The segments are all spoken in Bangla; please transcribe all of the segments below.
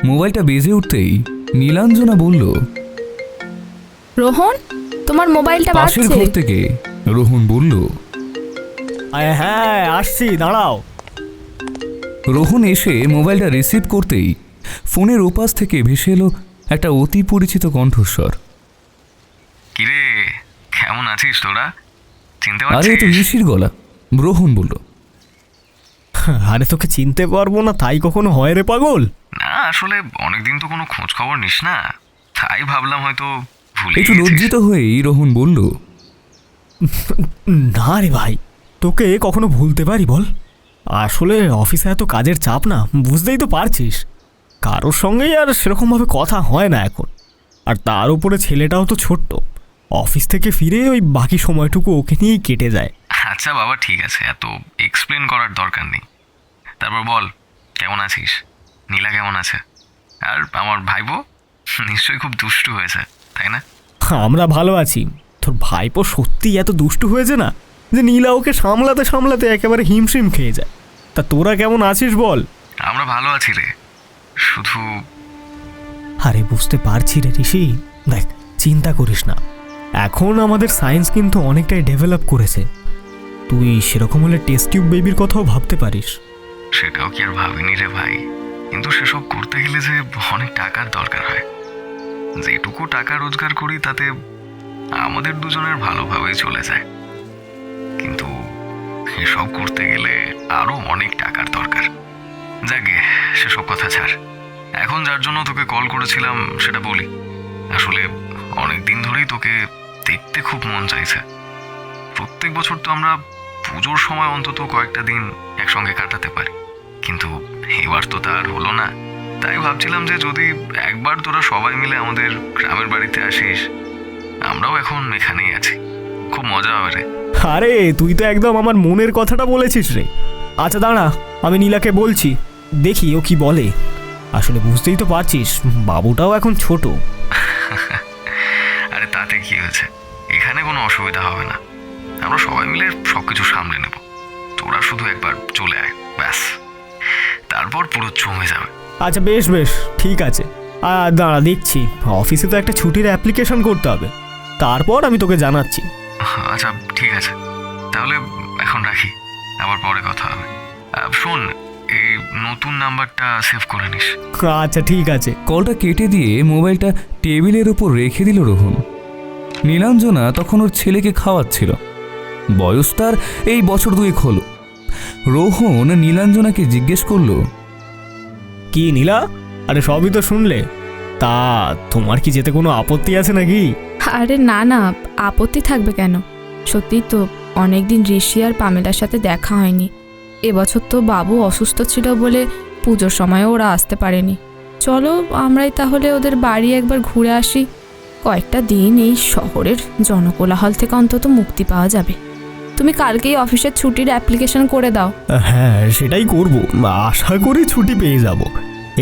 মোবাইলটা বেজে উঠতেই নীলাঞ্জনা বলল, রোহন, তোমার মোবাইলটা পাশের বাজছে। ঘর থেকে রোহন বলল। হ্যাঁ আসছি, দাঁড়াও। রোহন এসে মোবাইলটা রিসিভ করতেই ফোনের ওপাশ থেকে ভেসে এলো একটা অতি পরিচিত কণ্ঠস্বর। কিরে, কেমন আছিস তোরা? চিনতে আরে এ তো পারছিস? ঋষির গলা। রোহন বলল, আরে তোকে চিনতে পারবো না তাই কখনো হয় রে পাগল? না, আসলে অনেকদিন তো কোনো খোঁজ খবর নিস না, তাই ভাবলাম হয়তো ভুলে একটু গেছিস। লজ্জিত হয়েই রোহন বলল, না রে ভাই, তোকে কখনো ভুলতে পারি বল? আসলে অফিসে এত কাজের চাপ না, বুঝতেই তো পারছিস। কারোর সঙ্গেই আর সেরকমভাবে কথা হয় না এখন। আর তার উপরে ছেলেটাও তো ছোট্ট, অফিস থেকে ফিরে ওই বাকি সময়টুকু ওকে নিয়েই কেটে যায়। আচ্ছা বাবা, ঠিক আছে, এত এক্সপ্লেন করার দরকার নেই। তারপর বল, কেমন আছিস? নীলা কেমন আছে? আর আমার ভাইপো নিশ্চয়ই খুব দুষ্টু হয়েছে, তাই না? আমরা ভালো আছি। তোর ভাইপো সত্যিই এত দুষ্টু হয়েছে না যে নীলা ওকে সামলাতে সামলাতে একেবারে হিমশিম খেয়ে যায়। তা তোরা কেমন আছিস বল? আমরা ভালো আছি রে, শুধু আরে বুঝতে পারছি রে ঋষি, দেখ চিন্তা করিস না, এখন আমাদের সায়েন্স কিন্তু অনেকটাই ডেভেলপ করেছে। তুই সেরকম হলে টেস্ট টিউব বেবির কথাও ভাবতে পারিস। সেটাও কি আর ভাবিনি রে ভাই, কিন্তু সেসব করতে গেলে যে অনেক টাকার দরকার হয়। যেটুকু টাকা রোজগার করি তাতে আমাদের দুজনের ভালোভাবেই চলে যায়, কিন্তু এসব করতে গেলে আরো অনেক টাকার দরকার। যাকে সেসব কথা ছাড়, এখন যার জন্য তোকে কল করেছিলাম সেটা বলি। আসলে অনেক দিন ধরেই তোকে দেখতে খুব মন চাইছে। প্রত্যেক বছর তো আমরা পুজোর সময় অন্তত কয়েকটা দিন একসঙ্গে কাটাতে পারি, কিন্তু এবার তো তার হলো না। তাই ভাবছিলাম যে যদি একবার তোরা সবাই মিলে আমাদের গ্রামের বাড়িতে আসিস। আমরাও এখন এখানেই আছি, খুব মজা হবে রে। আরে তুই তো একদম আমার মনের কথাটা বলেছিস রে। আচ্ছা দাঁড়া, আমি নীলাকে বলছি, দেখি ও কি বলে। আসলে বুঝতেই তো পারছিস, বাবুটাও এখন ছোট। আরে তাতে কি হয়েছে, এখানে কোনো অসুবিধা হবে না। আমরা সবাই মিলে সবকিছু সামলে নেব। তোরা শুধু একবার চলে আয়, ব্যাস, তারপর পুরো জমে যাবে। আচ্ছা বেশ বেশ, ঠিক আছে। আর দাঁড়া দেখছি, অফিসে তো একটা ছুটির অ্যাপ্লিকেশন করতে হবে, তারপর আমি তোকে জানাচ্ছি। আচ্ছা ঠিক আছে, তাহলে এখন রাখি, আবার পরে কথা হবে। শোন, এই নতুন নাম্বারটা সেভ করে নিস। আচ্ছা ঠিক আছে। কলটা কেটে দিয়ে মোবাইলটা টেবিলের ওপর রেখে দিল রোহন। নীলাঞ্জনা তখন ওর ছেলেকে খাওয়াচ্ছিল। বয়স তার এই বছর 2 হলো। রোহন নীলাঞ্জনাকে জিজ্ঞেস করলো, কি নীলা, আরে সবই তো শুনলে, তা তোমার কি যেতে কোনো আপত্তি আছে নাকি? আরে না না, আপত্তি থাকবে কেন? সত্যিই তো অনেকদিন ঋষি আর পামেলার সাথে দেখা হয়নি। এবছর তো বাবু অসুস্থ ছিল বলে পুজোর সময়ও ওরা আসতে পারেনি। চলো আমরাই তাহলে ওদের বাড়ি একবার ঘুরে আসি। কয়েকটা দিন এই শহরের জনকোলাহল থেকে অন্তত মুক্তি পাওয়া যাবে। তুমি কালকেই অফিসের ছুটির অ্যাপ্লিকেশন করে দাও। হ্যাঁ সেটাই করব, আশা করি ছুটি পেয়ে যাব।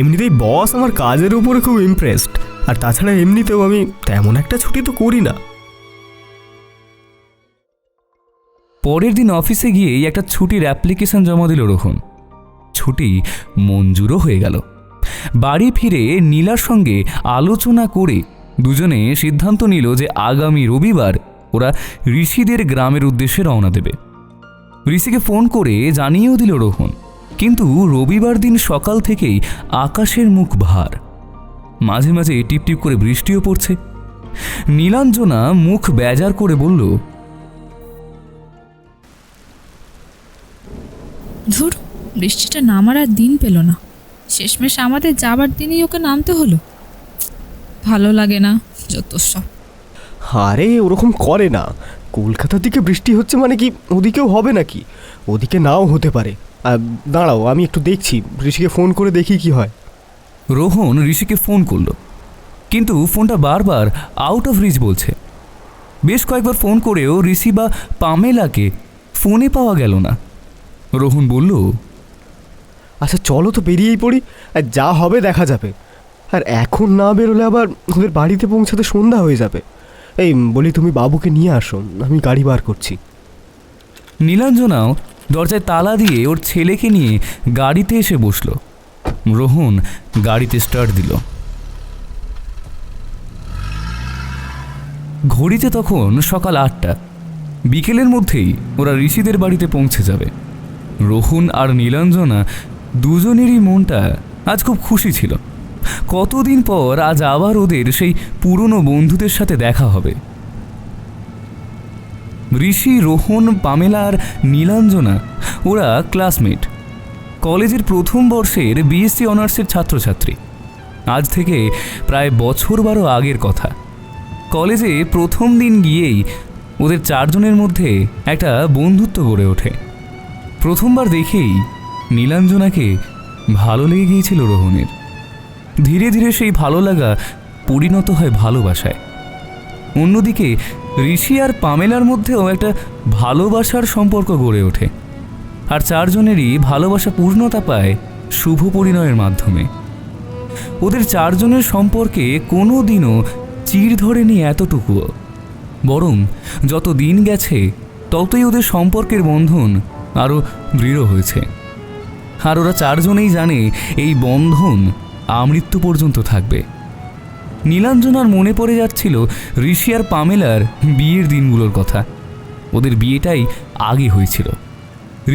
এমনিতেই বস আমার কাজের উপরে খুব ইমপ্রেসড, আর তাছাড়া এমনিতেও আমি তেমন একটা ছুটি তো করি না। পরের দিন অফিসে গিয়েই একটা ছুটির অ্যাপ্লিকেশন জমা দিল রোহন। ছুটি মঞ্জুরও হয়ে গেল। বাড়ি ফিরে নীলার সঙ্গে আলোচনা করে দুজনে সিদ্ধান্ত নিল যে আগামী রবিবার ওরা ঋষিদের গ্রামের উদ্দেশ্যে রওনা দেবে। ঋষিকে ফোন করে জানিয়েও দিল রোহন, কিন্তু রবিবার দিন সকাল থেকেই আকাশের মুখ ভার। মাঝে মাঝে টিপটিপ করে বৃষ্টিও পড়ছে। নীলাঞ্জনা মুখ বেজার করে বলল, ধুর, বৃষ্টিটা নামার আর দিন পেল না। শেষমেশ আমাদের যাবার দিনই ওকে নামতে হলো। ভালো লাগে না, যত সব। আরে ওরকম করে না, কলকাতার দিকে বৃষ্টি হচ্ছে মানে কি ওদিকেও হবে নাকি? ওদিকে নাও হতে পারে। দাঁড়াও আমি একটু দেখছি, ঋষিকে ফোন করে দেখি কি হয়। রোহন ঋষিকে ফোন করল, কিন্তু ফোনটা বারবার আউট অফ রিচ বলছে। বেশ কয়েকবার ফোন করেও ঋষি বা পামেলাকে ফোনে পাওয়া গেল না। রোহন বলল, আচ্ছা চলো তো বেরিয়েই পড়ি, আর যা হবে দেখা যাবে। আর এখন না বেরোলে আবার ওদের বাড়িতে পৌঁছাতে সন্ধ্যা হয়ে যাবে। এই বলি তুমি বাবুকে নিয়ে আসো, আমি গাড়ি বার করছি। নীলাঞ্জনাও দরজায় তালা দিয়ে ওর ছেলেকে নিয়ে গাড়িতে এসে বসল। রোহন গাড়িতে স্টার্ট দিল। ঘড়িতে তখন সকাল 8টা। বিকেলের মধ্যেই ওরা ঋষিদের বাড়িতে পৌঁছে যাবে। রোহন আর নীলাঞ্জনা দুজনেরই মনটা আজ খুব খুশি ছিল। কতদিন পর আজ আবার ওদের সেই পুরনো বন্ধুদের সাথে দেখা হবে। ঋষি, রোহন, পামেলা আর নীলাঞ্জনা ওরা ক্লাসমেট, কলেজের প্রথম বর্ষের বিএসসি অনার্সের ছাত্রছাত্রী। আজ থেকে প্রায় বছর 12 আগের কথা। কলেজে প্রথম দিন গিয়েই ওদের 4 জনের মধ্যে একটা বন্ধুত্ব গড়ে ওঠে। প্রথমবার দেখেই নীলাঞ্জনাকে ভালো লেগে গিয়েছিল রোহনের। ধীরে ধীরে সেই ভালো লাগা পরিণত হয় ভালোবাসায়। অন্যদিকে ঋষি আর পামেলার মধ্যেও একটা ভালোবাসার সম্পর্ক গড়ে ওঠে। আর 4 জনেরই ভালোবাসা পূর্ণতা পায় শুভ পরিণয়ের মাধ্যমে। ওদের 4 জনের সম্পর্কে কোনো দিনও চির ধরেনি এতটুকুও, বরং যত দিন গেছে ততই ওদের সম্পর্কের বন্ধন আরও দৃঢ় হয়েছে। আর ওরা 4 জনেই জানে এই বন্ধন আমৃত্যু পর্যন্ত থাকবে। নীলাঞ্জনার মনে পড়ে যাচ্ছিল ঋষি আর পামেলার বিয়ের দিনগুলোর কথা। ওদের বিয়েটাই আগে হয়েছিল।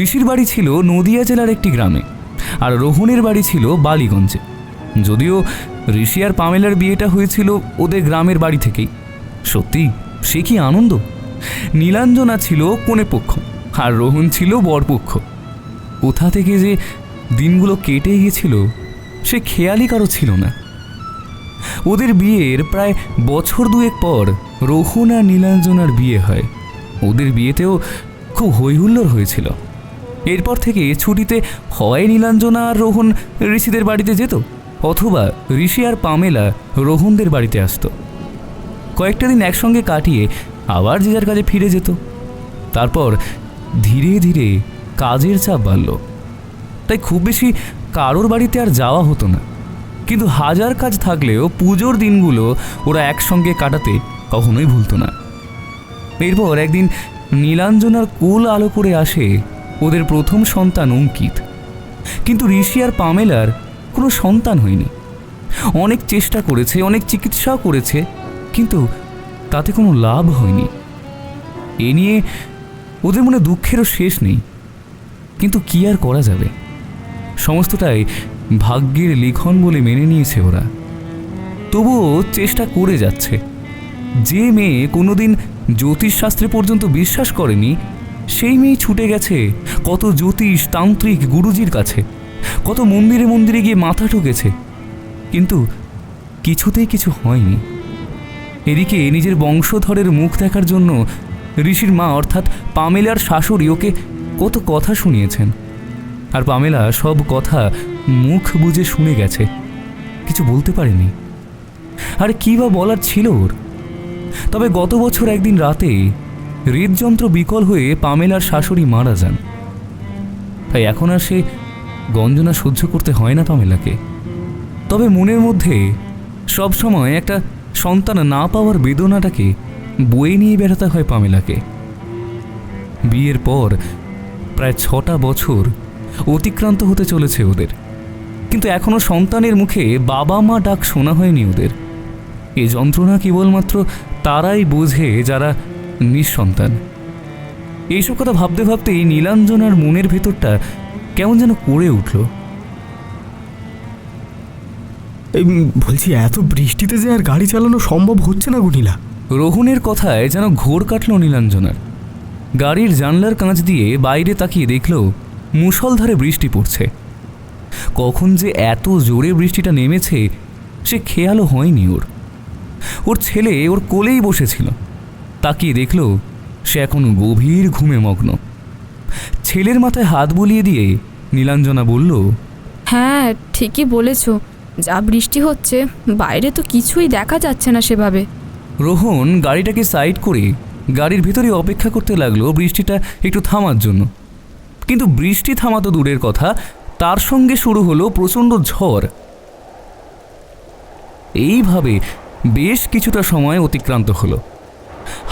ঋষির বাড়ি ছিল নদিয়া জেলার একটি গ্রামে, আর রোহনের বাড়ি ছিল বালিগঞ্জে। যদিও ঋষি আর পামেলার বিয়েটা হয়েছিল ওদের গ্রামের বাড়ি থেকেই। সত্যি সে কি আনন্দ! নীলাঞ্জনা ছিল কনে পক্ষ আর রোহন ছিল বরপক্ষ। কোথা থেকে যে দিনগুলো কেটে গিয়েছিল সে খেয়ালই কারো ছিল না। ওদের বিয়ের প্রায় বছর 2 পর রোহন আর নীলাঞ্জনার বিয়ে হয়। ওদের বিয়েতেও খুব হইহুল্লোড় হয়েছিল। এরপর থেকে ছুটিতে হয় নীলাঞ্জনা আর রোহন ঋষিদের বাড়িতে যেত, অথবা ঋষি আর পামেলা রোহনদের বাড়িতে আসতো। কয়েকটা দিন একসঙ্গে কাটিয়ে আবার যে যার কাজে ফিরে যেত। তারপর ধীরে ধীরে কাজের চাপ বাড়ল, তাই খুব বেশি কারোর বাড়িতে আর যাওয়া হতো না। কিন্তু হাজার কাজ থাকলেও পুজোর দিনগুলো ওরা একসঙ্গে কাটাতে কখনোই ভুলতো না। এরপর একদিন নীলাঞ্জনার কোল আলো করে আসে ওদের প্রথম সন্তান অঙ্কিত। কিন্তু ঋষি আর পামেলার কোনো সন্তান হয়নি। অনেক চেষ্টা করেছে, অনেক চিকিৎসাও করেছে, কিন্তু তাতে কোনো লাভ হয়নি। এ নিয়ে ওদের মনে দুঃখেরও শেষ নেই। কিন্তু কি আর করা যাবে, সমস্তটাই ভাগ্যের লিখন বলে মেনে নিয়েছে ওরা। তবুও চেষ্টা করে যাচ্ছে। যে মেয়ে কোনোদিন জ্যোতিষশাস্ত্রে পর্যন্ত বিশ্বাস করেনি, সেই মেয়ে ছুটে গেছে কত জ্যোতিষ, তান্ত্রিক, গুরুজির কাছে, কত মন্দিরে মন্দিরে গিয়ে মাথা ঠুকেছে, কিন্তু কিছুতেই কিছু হয়নি। এদিকে নিজের বংশধরের মুখ দেখার জন্য ঋষির মা অর্থাৎ পামেলার শাশুড়ি ওকে কত কথা শুনিয়েছেন, আর পামেলা সব কথা মুখ বুজে শুনে গেছে, কিছু বলতে পারেনি। আর কী বা বলার ছিল ওর? তবে গত বছর একদিন রাতে হৃদযন্ত্র বিকল হয়ে পামেলার শাশুড়ি মারা যান। তাই এখন আর সে গঞ্জনা সহ্য করতে হয় না পামেলাকে। তবে মনের মধ্যে সবসময় একটা সন্তান না পাওয়ার বেদনাটাকে বয়ে নিয়ে বেড়াতে হয় পামেলাকে। বিয়ের পর প্রায় 6টা বছর অতিক্রান্ত হতে চলেছে ওদের, কিন্তু এখনও সন্তানের মুখে বাবা মা ডাক শোনা হয়নি ওদের। এ যন্ত্রণা কেবলমাত্র তারাই বোঝে যারা নিঃসন্তান। এইসব কথা ভাবতে ভাবতেই নীলাঞ্জনার মনের ভেতরটা কেমন যেন করে উঠল। এই বলছি, এত বৃষ্টিতে যে আর গাড়ি চালানো সম্ভব হচ্ছে না গুনিলা। রোহনের কথায় যেন ঘোর কাটল নীলাঞ্জনার। গাড়ির জানলার কাঁচ দিয়ে বাইরে তাকিয়ে দেখল মুষলধারে বৃষ্টি পড়ছে। কখন যে এত জোরে বৃষ্টিটা নেমেছে সে খেয়ালও হয়নি ওর। ওর ছেলে ওর কোলেই বসেছিল। তাকিয়ে দেখল সে এখন গভীর ঘুমে মগ্ন। ছেলের মাথায় হাত বুলিয়ে দিয়ে নীলাঞ্জনা বলল, হ্যাঁ, ঠিকই বলেছ, যা বৃষ্টি হচ্ছে বাইরে তো কিছুই দেখা যাচ্ছে না সেভাবে। রোহন গাড়িটাকে সাইড করে গাড়ির ভেতরে অপেক্ষা করতে লাগলো বৃষ্টিটা একটু থামার জন্য। কিন্তু বৃষ্টি থামা তো দূরের কথা, তার সঙ্গে শুরু হলো প্রচণ্ড ঝড়। এইভাবে বেশ কিছুটা সময় অতিক্রান্ত হলো।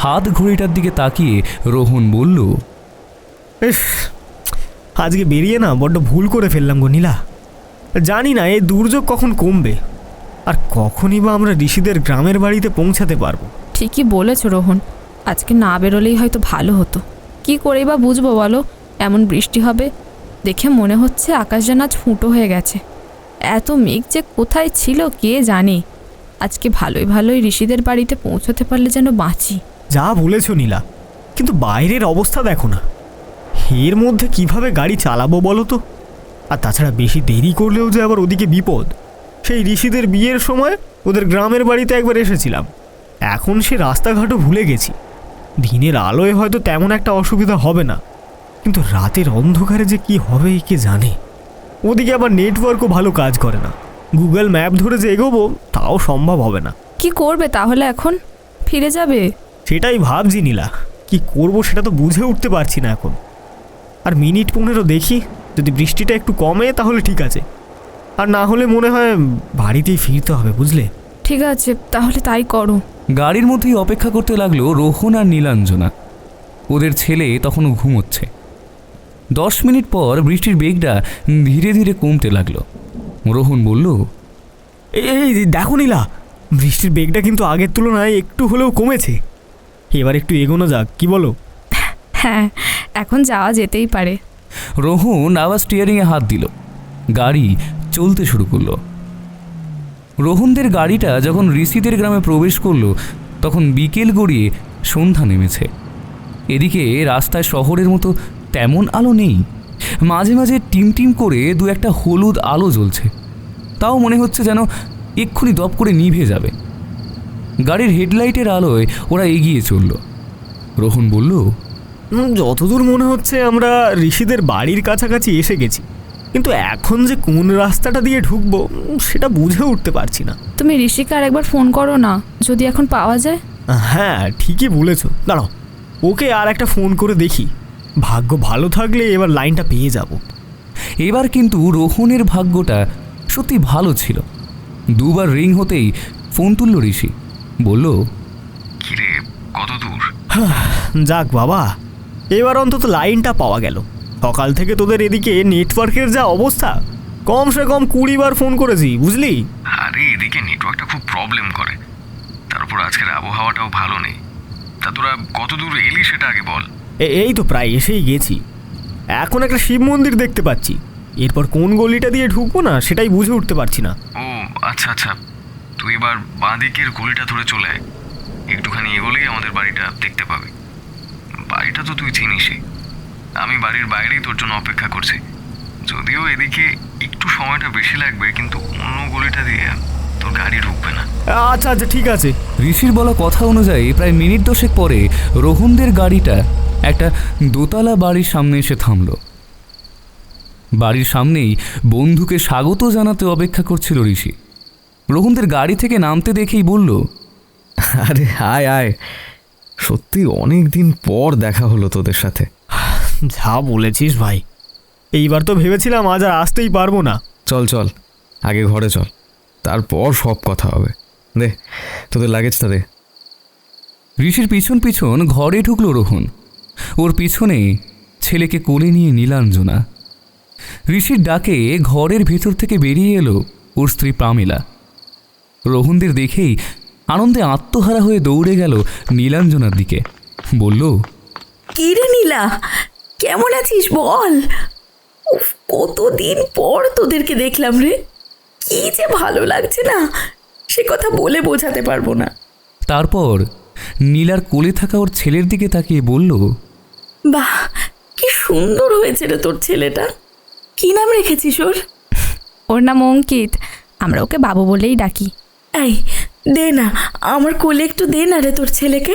হাত ঘড়িটার দিকে তাকিয়ে রোহন বলল, আজকে বেরিয়ে না বড্ড ভুল করে ফেললাম গো নীলা। জানি না এই দুর্যোগ কখন কমবে, আর কখনই বা আমরা ঋষিদের গ্রামের বাড়িতে পৌঁছাতে পারবো। ঠিকই বলেছ রোহন, আজকে না বেরোলেই হয়তো ভালো হতো। কি করেই বা বুঝবো বলো এমন বৃষ্টি হবে? দেখে মনে হচ্ছে আকাশ যেন আজ ফুটো হয়ে গেছে। এত মেঘ যে কোথায় ছিল কে জানে। আজকে ভালোই ভালোই ঋষিদের বাড়িতে পৌঁছতে পারলে যেন বাঁচি। যা বলেছ নীলা, কিন্তু বাইরের অবস্থা দেখো না, এর মধ্যে কিভাবে গাড়ি চালাবো বলো তো? আর তাছাড়া বেশি দেরি করলেও যে আবার ওদিকে বিপদ। সেই ঋষিদের বিয়ের সময় ওদের গ্রামের বাড়িতে একবার এসেছিলাম, এখন সে রাস্তাঘাটও ভুলে গেছি। দিনের আলোয় হয়তো তেমন একটা অসুবিধা হবে না, কিন্তু রাতের অন্ধকারে যে কি হবে কে জানে। ওদিকে আবার নেটওয়ার্কও ভালো কাজ করে না, গুগল ম্যাপ ধরে যে এগোবো তাও সম্ভব হবে না। কি করবে তাহলে এখন? ফিরে যাবে? সেটাই ভাবছি নীলা, কি করব সেটা তো বুঝে উঠতে পারছি না এখন। আর মিনিট 15 দেখি, যদি বৃষ্টিটা একটু কমে তাহলে ঠিক আছে, আর না হলে মনে হয় বাড়িতেই ফিরতে হবে, বুঝলে? ঠিক আছে, তাহলে তাই করো। গাড়ির মধ্যেই অপেক্ষা করতে লাগলো রোহন আর নীলাঞ্জনা। ওদের ছেলে তখনও ঘুমোচ্ছে। 10 মিনিট পর বৃষ্টির বেগটা ধীরে ধীরে কমতে লাগলো। রোহন বলল, এই দেখো নীলা, বৃষ্টির বেগটা কিন্তু আগের তুলনায় একটু হলেও কমেছে। এবার একটু এগোনো যাক, কি বলো? হ্যাঁ, এখন যাওয়া যেতেই পারে। রোহন আবার স্টিয়ারিংয়ে হাত দিল। গাড়ি চলতে শুরু করলো। রোহনদের গাড়িটা যখন ঋষিদের গ্রামে প্রবেশ করলো তখন বিকেল গড়িয়ে সন্ধ্যা নেমেছে। এদিকে রাস্তায় শহরের মতো তেমন আলো নেই, মাঝে মাঝে টিমটিম করে দু একটা হলুদ আলো জ্বলছে। তাও মনে হচ্ছে যেন এক্ষুনি দপ করে নিভে যাবে। গাড়ির হেডলাইটের আলোয় ওরা এগিয়ে চলল। রোহন বলল, যতদূর মনে হচ্ছে আমরা ঋষিদের বাড়ির কাছাকাছি এসে গেছি, কিন্তু এখন যে কোন রাস্তাটা দিয়ে ঢুকবো সেটা বুঝে উঠতে পারছি না। তুমি ঋষিকে আর একবার ফোন করো না, যদি এখন পাওয়া যায়। হ্যাঁ, ঠিকই বলেছো, দাঁড়াও ওকে আর একটা ফোন করে দেখি, ভাগ্য ভালো থাকলে এবার লাইনটা পেয়ে যাব। এবার কিন্তু রোহনের ভাগ্যটা সত্যি ভালো ছিল। দুবার রিং হতেই ফোন তুলল ঋষি। বলল, কিরে, কত দূর? যাক বাবা, এবার অন্তত লাইনটা পাওয়া গেল। সকাল থেকে তোদের এদিকে নেটওয়ার্কের যা অবস্থা, কমসে কম 20 বার ফোন করেছি, বুঝলি? আরে এদিকে নেটওয়ার্কটা খুব প্রবলেম করে, তার উপর আজকের আবহাওয়াটাও ভালো নেই। তা তোরা কত দূর এলি সেটা আগে বল। এই তো প্রায় এসেই গেছি। এখন একটা শিব মন্দির দেখতে পাচ্ছি, এরপর কোন গলিটা দিয়ে ঢুকবো না সেটাই বুঝে উঠতে পারছি না। ও আচ্ছা আচ্ছা, তুই এবার বাঁ দিকের গলিটা ধরে চলে আয়। একটুখানি এগোলেই আমাদের বাড়িটা দেখতে পাবি। বাড়িটা তো তুই চিনিসই, আমি বাড়ির বাইরেই তোর জন্য অপেক্ষা করছি। যদিও এদিকে একটু সময়টা বেশি লাগবে, কিন্তু অন্য গলিটা দিয়ে তোর গাড়ি ঢুকবে না। আচ্ছা আচ্ছা, ঠিক আছে। ঋষির বলা কথা অনুযায়ী প্রায় মিনিট 10 পরে রোহনদের গাড়িটা একটা দোতলা বাড়ির সামনে এসে থামল। বাড়ির সামনেই বন্ধুকে স্বাগত জানাতে অপেক্ষা করছিল ঋষি। রোহনদের গাড়ি থেকে নামতে দেখেই বলল, আরে আয় আয়, সত্যি অনেক দিন পর দেখা হলো তোদের সাথে। যা বলেছিস ভাই, এইবার তো ভেবেছিলাম আজ আর আসতেই পারবো না। চল চল, আগে ঘরে চল, তারপর সব কথা হবে। দে তোদের লাগেজটা দে। ঋষির পিছন পিছন ঘরে ঢুকলো রোহন। ওর পিছনে ছেলেকে কোলে নিয়ে নীলাঞ্জনা। ঋষির ডাকে ঘরের ভেতর থেকে বেরিয়ে এলো ওর স্ত্রী পামেলা। রোহনদের দেখেই আনন্দে আত্মহারা হয়ে দৌড়ে গেল নীলাঞ্জনার দিকে। বলল, কি রে নীলা, কেমন আছিস বল? উফ, কতদিন পর তোদেরকে দেখলাম রে, কি যে ভালো লাগছে না, সে কথা বলে বোঝাতে পারবো না। তারপর নীলার কোলে থাকা ওর ছেলের দিকে তাকিয়ে বলল, বাহ, কি সুন্দর হয়েছে রে তোর ছেলেটা। কি নাম রেখেছিস ওর? ওর নাম অঙ্কিত, আমরা ওকে বাবু বলেই ডাকি। এই দে না, আমার কোলে একটু দে না রে তোর ছেলেকে,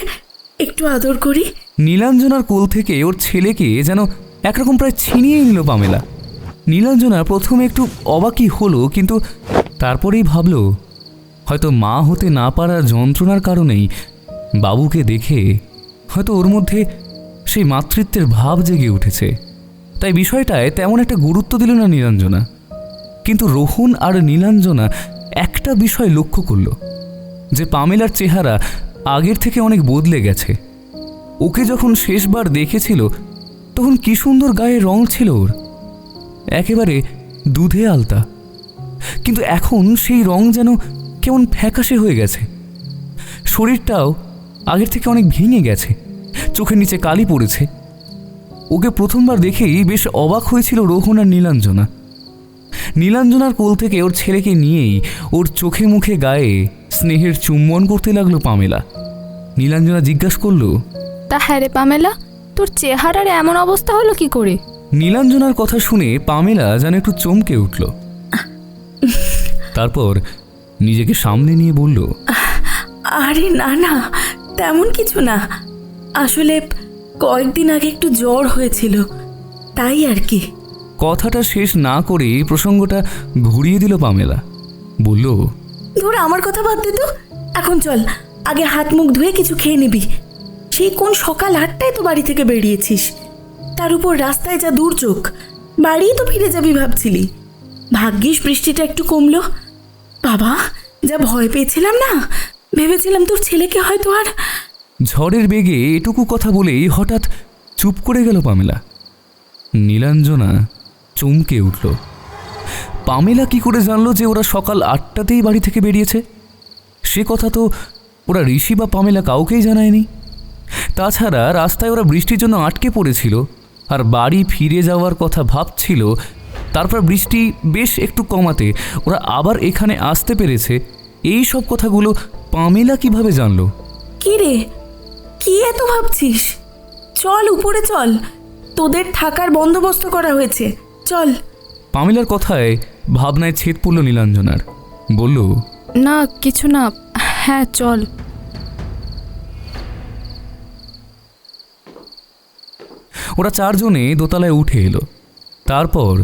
একটু আদর করি। নীলাঞ্জনার কোল থেকে ওর ছেলেকে যেন একরকম প্রায় ছিনিয়ে নিল পামেলা। নীলাঞ্জনা প্রথমে একটু অবাকই হলো, কিন্তু তারপরেই ভাবল হয়তো মা হতে না পারার যন্ত্রণার কারণেই বাবুকে দেখে হয়তো ওর মধ্যে সেই মাতৃত্বের ভাব জেগে উঠেছে। তাই বিষয়টায় তেমন একটা গুরুত্ব দিল না নীলাঞ্জনা। কিন্তু রোহন আর নীলাঞ্জনা একটা বিষয় লক্ষ্য করল, যে পামেলার চেহারা আগের থেকে অনেক বদলে গেছে। ওকে যখন শেষবার দেখেছিল তখন কি সুন্দর গায়ে রং ছিল ওর, একেবারে দুধে আলতা। কিন্তু এখন সেই রং যেন কেমন ফ্যাকাশে হয়ে গেছে। শরীরটাও আগের থেকে অনেক ভেঙে গেছে, চোখের নিচে কালি পড়েছে। ওকে প্রথমবার দেখেই বেশ অবাক হয়েছিল রোহন আর নীলাঞ্জনা। নীলাঞ্জনার কোল থেকে ওর ছেলেকে নিয়েই ওর চোখে মুখে গায়ে স্নেহের চুম্বন করতে লাগলো পামেলা। নীলাঞ্জনা জিজ্ঞাসা করলো, তা হ্যাঁ রে পামেলা, তোর চেহারার এমন অবস্থা হলো কি করে? নীলাঞ্জনার কথা শুনে পামেলা যেন একটু চমকে উঠল। তারপর নিজেকে সামনে নিয়ে বলল, আরে না না, তেমন কিছু না। আসলে কয়েকদিন আগে একটু জ্বর হয়েছিল, তাই আর কি। কথাটা শেষ না করে প্রসঙ্গটা ঘুরিয়ে দিল পামেলা। বলল, ধর আমার কথা বাদ দে তো, এখন চল আগে হাত মুখ ধুয়ে কিছু খেয়ে নিবি। সেই কোন সকাল 8টায় তো বাড়ি থেকে বেরিয়েছিস, তার উপর রাস্তায় যা দুর্যোগ, বাড়িই তো ফিরে যাবি ভাবছিলি। ভাগ্যিস বৃষ্টিটা একটু কমলো। বাবা, যা ভয় পেয়েছিলাম না, ভেবেছিলাম তোর ছেলেকে হয়তো আর। ঝড়ের বেগে এটুকু কথা বলেই হঠাৎ চুপ করে গেল পামেলা। নীলাঞ্জনা চমকে উঠল। পামেলা কি করে জানলো যে ওরা সকাল 8টাতেই বাড়ি থেকে বেরিয়েছে? সে কথা তো ওরা ঋষি বা পামেলা কাউকেই জানায়নি। তাছাড়া রাস্তায় ওরা বৃষ্টির জন্য আটকে পড়েছিল আর বাড়ি ফিরে যাওয়ার কথা ভাবছিল। তারপর বৃষ্টি বেশ একটু কমাতে ওরা আবার এখানে আসতে পেরেছে। এই সব কথাগুলো পামেলা কিভাবে জানলো? কি রে, কি এত ভাবছিস? চল উপরে চল, তোদের থাকার বন্দোবস্ত করা হয়েছে, চল। পামেলার কথায় ভাবনায় ছেদ পড়ল নীলাঞ্জনার। বলল, না কিছু না, হ্যাঁ চল। ওরা চারজনে দোতলায় উঠে এলো। তারপর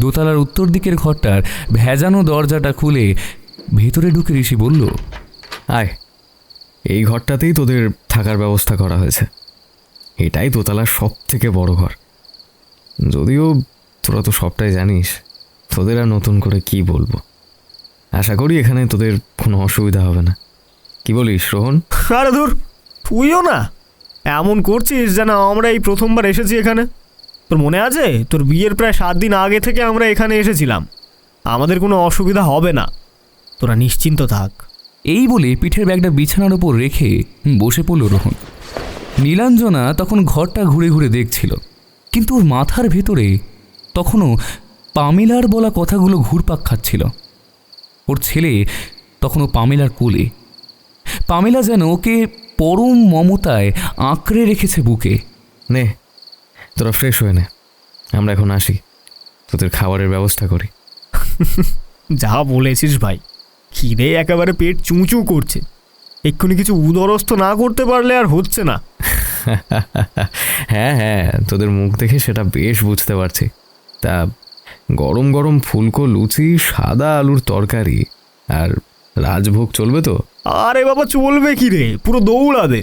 দোতলার উত্তর দিকের ঘরটার ভেজানো দরজাটা খুলে ভেতরে ঢুকে ঋষি বলল, আয়, এই ঘরটাতেই তোদের থাকার ব্যবস্থা করা হয়েছে। এটাই দোতলার সব থেকে বড় ঘর। যদিও তোরা তো সবটাই জানিস, তোদের আর নতুন করে কি বলবো। আশা করি এখানে তোদের কোনো অসুবিধা হবে না। কি বলিস রোহন? আরে ধুর, তুইও না এমন করছিস যেন আমরা এই প্রথমবার এসেছি এখানে। তোর মনে আছে, তোর বিয়ের প্রায় 7 দিন আগে থেকে আমরা এখানে এসেছিলাম। আমাদের কোনো অসুবিধা হবে না, তোরা নিশ্চিন্ত থাক। এই বলে পিঠের ব্যাগটা বিছানার উপর রেখে বসে পড়ল রোহন। নীলাঞ্জনা তখন ঘরটা ঘুরে ঘুরে দেখছিল, কিন্তু ওর মাথার ভেতরে তখনও পামেলার বলা কথাগুলো ঘুরপাক খাচ্ছিল। ওর ছেলে তখনও পামেলার কোলে। পামেলা যেন ওকে পরম মমতায় আঁকড়ে রেখেছে বুকে। নে, তোরা ফ্রেশ হয়ে নে, আমরা এখন আসি, তোদের খাবারের ব্যবস্থা করি। যা বলেছিস ভাই, খিদে একেবারে পেট চুঁচু করছে। এক্ষুনি কিছু উদরস্থ না করতে পারলে আর হচ্ছে না। হ্যাঁ হ্যাঁ, তোদের মুখ দেখে সেটা বেশ বুঝতে পারছি। তা গরম গরম ফুলকো লুচি, সাদা আলুর তরকারি আর রাজভোগ চলবে তো? আরে বাবা, চলবে কি রে, পুরো দৌড়াবে।